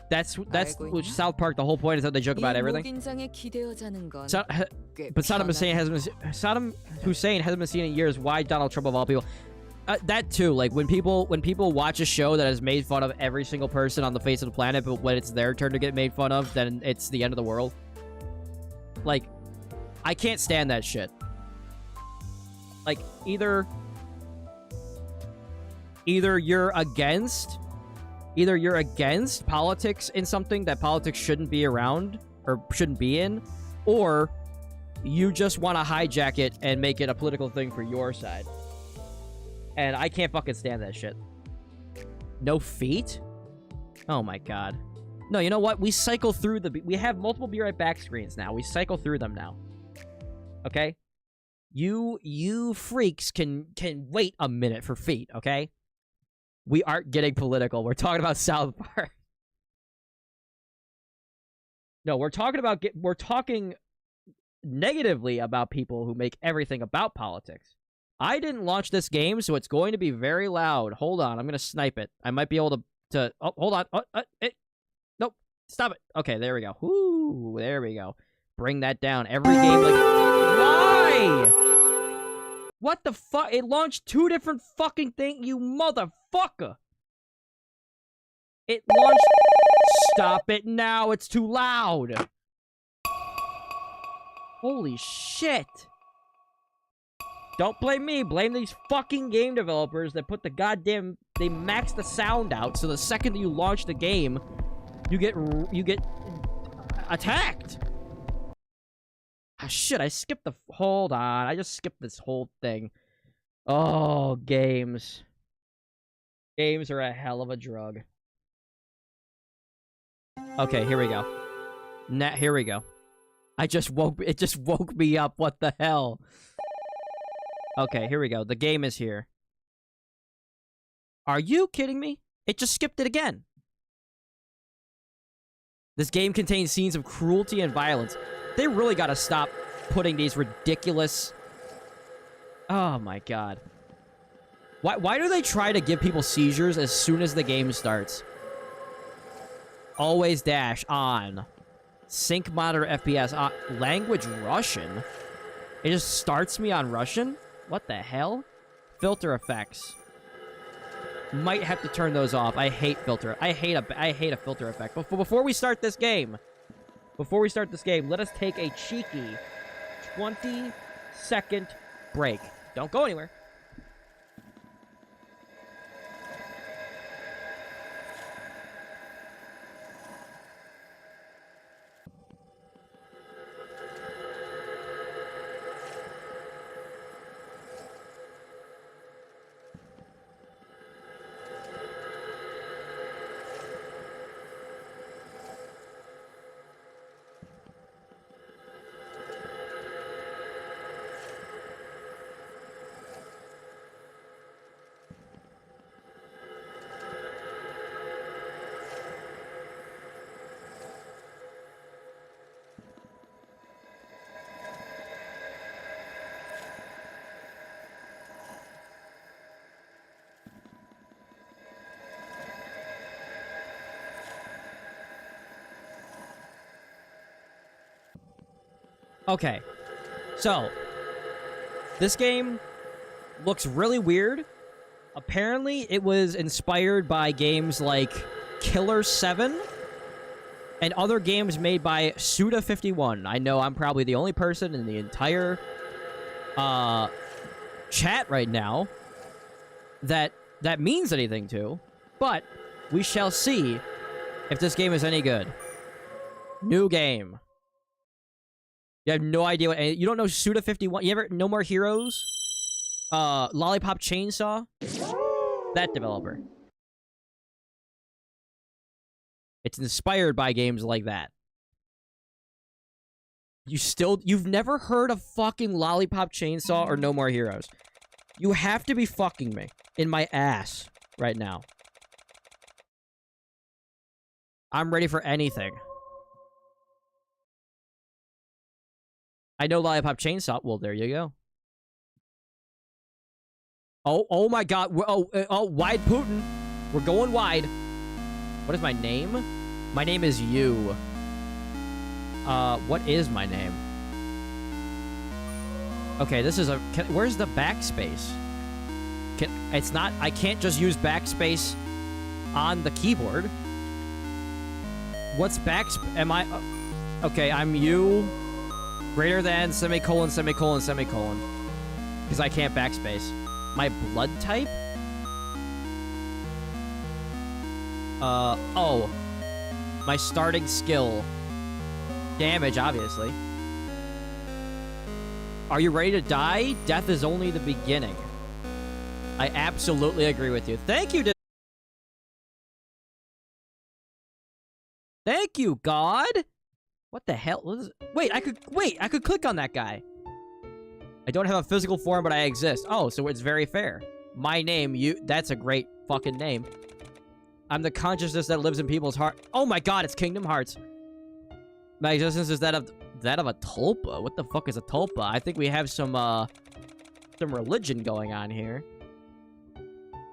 A: That's which South Park. The whole point is that they joke about everything. So, but Saddam Hussein hasn't been seen in years. Why Donald Trump of all people? That too. Like when people watch a show that has made fun of every single person on the face of the planet, but when it's their turn to get made fun of, then it's the end of the world. Like, I can't stand that shit. Like either you're against politics in something that politics shouldn't be around or shouldn't be in, or you just want to hijack it and make it a political thing for your side. And I can't fucking stand that shit. No feet? Oh my god. No, you know what? We cycle through we have multiple Be Right Back screens now. We cycle through them now. Okay? You freaks can wait a minute for feet, okay? We aren't getting political. We're talking about South Park. No, we're talking negatively about people who make everything about politics. I didn't launch this game, so it's going to be very loud. Hold on, I'm going to snipe it. I might be able to oh, hold on. Nope, stop it. Okay, there we go. Whoo, there we go. Bring that down. Every game like... Why? What the fuck? It launched 2 different fucking things, you motherfucker. It launched... Stop it now, it's too loud. Holy shit. Don't blame me. Blame these fucking game developers that put the goddamn... They max the sound out, so the second that you launch the game, you get attacked. Ah, shit, I skipped the... Hold on. I just skipped this whole thing. Oh, games. Games are a hell of a drug. Okay, here we go. Here we go. It just woke me up. What the hell? Okay, here we go. The game is here. Are you kidding me? It just skipped it again. This game contains scenes of cruelty and violence. They really gotta stop putting these ridiculous... Oh my god. Why do they try to give people seizures as soon as the game starts? Always dash on. Sync monitor FPS on. Language Russian? It just starts me on Russian? What the hell? Filter effects. Might have to turn those off. I hate filter. I hate a filter effect. But before we start this game, let us take a cheeky 20-second break. Don't go anywhere. Okay. So, this game looks really weird. Apparently, it was inspired by games like Killer 7 and other games made by Suda51. I know I'm probably the only person in the entire chat right now that means anything to, but we shall see if this game is any good. New game. You have no idea what... You don't know Suda51? You ever... No More Heroes? Lollipop Chainsaw? That developer. It's inspired by games like that. You've never heard of fucking Lollipop Chainsaw or No More Heroes. You have to be fucking me. In my ass. Right now. I'm ready for anything. I know Lollipop Chainsaw. Well, there you go. Oh my god. Wide Putin. We're going wide. What is my name? My name is you. What is my name? Okay, this is a... where's the backspace? It's not... I can't just use backspace on the keyboard. What's backspace? Am I... okay, I'm you... greater than, semicolon, semicolon, semicolon. Because I can't backspace. My blood type? Oh. My starting skill. Damage, obviously. Are you ready to die? Death is only the beginning. I absolutely agree with you. Thank you, thank you, God! What the hell? Wait, I could click on that guy. I don't have a physical form, but I exist. Oh, so it's very fair. My name, that's a great fucking name. I'm the consciousness that lives in people's heart. Oh my god, it's Kingdom Hearts. My existence is that of a tulpa. What the fuck is a tulpa? I think we have some religion going on here.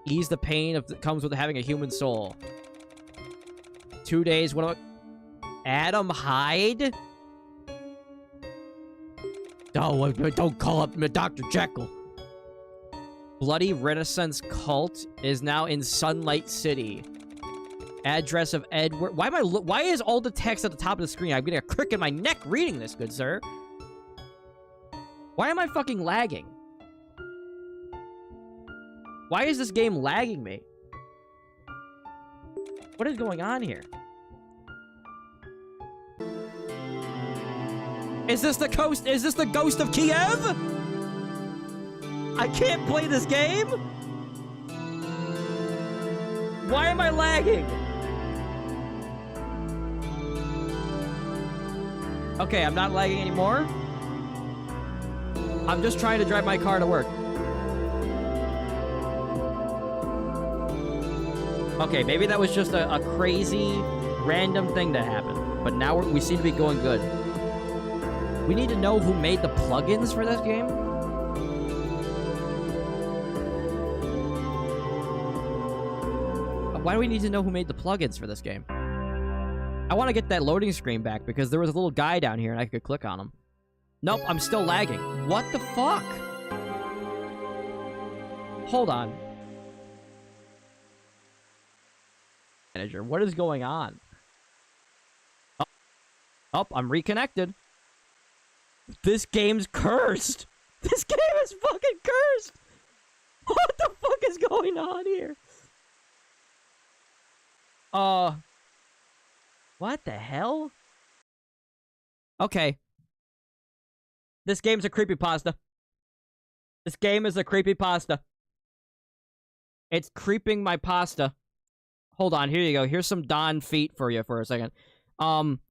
A: Ease the pain that comes with having a human soul. 2 days, what about... Adam Hyde? Oh, don't call up Dr. Jekyll. Bloody Renaissance cult is now in Sunlight City. Address of Edward. Why is all the text at the top of the screen? I'm getting a crick in my neck reading this, good sir. Why am I fucking lagging? Why is this game lagging me? What is going on here? Is this the ghost? Is this the ghost of Kiev? I can't play this game? Why am I lagging? Okay, I'm not lagging anymore. I'm just trying to drive my car to work. Okay, maybe that was just a crazy, random thing that happened. But now we seem to be going good. We need to know who made the plugins for this game. Why do we need to know who made the plugins for this game? I want to get that loading screen back because there was a little guy down here and I could click on him. Nope, I'm still lagging. What the fuck? Hold on. Manager, what is going on? Oh, I'm reconnected. This game's cursed. This game is fucking cursed. What the fuck is going on here? What the hell? Okay. This game's a creepypasta. This game is a creepypasta. It's creeping my pasta. Hold on, here you go. Here's some Don feet for you for a second.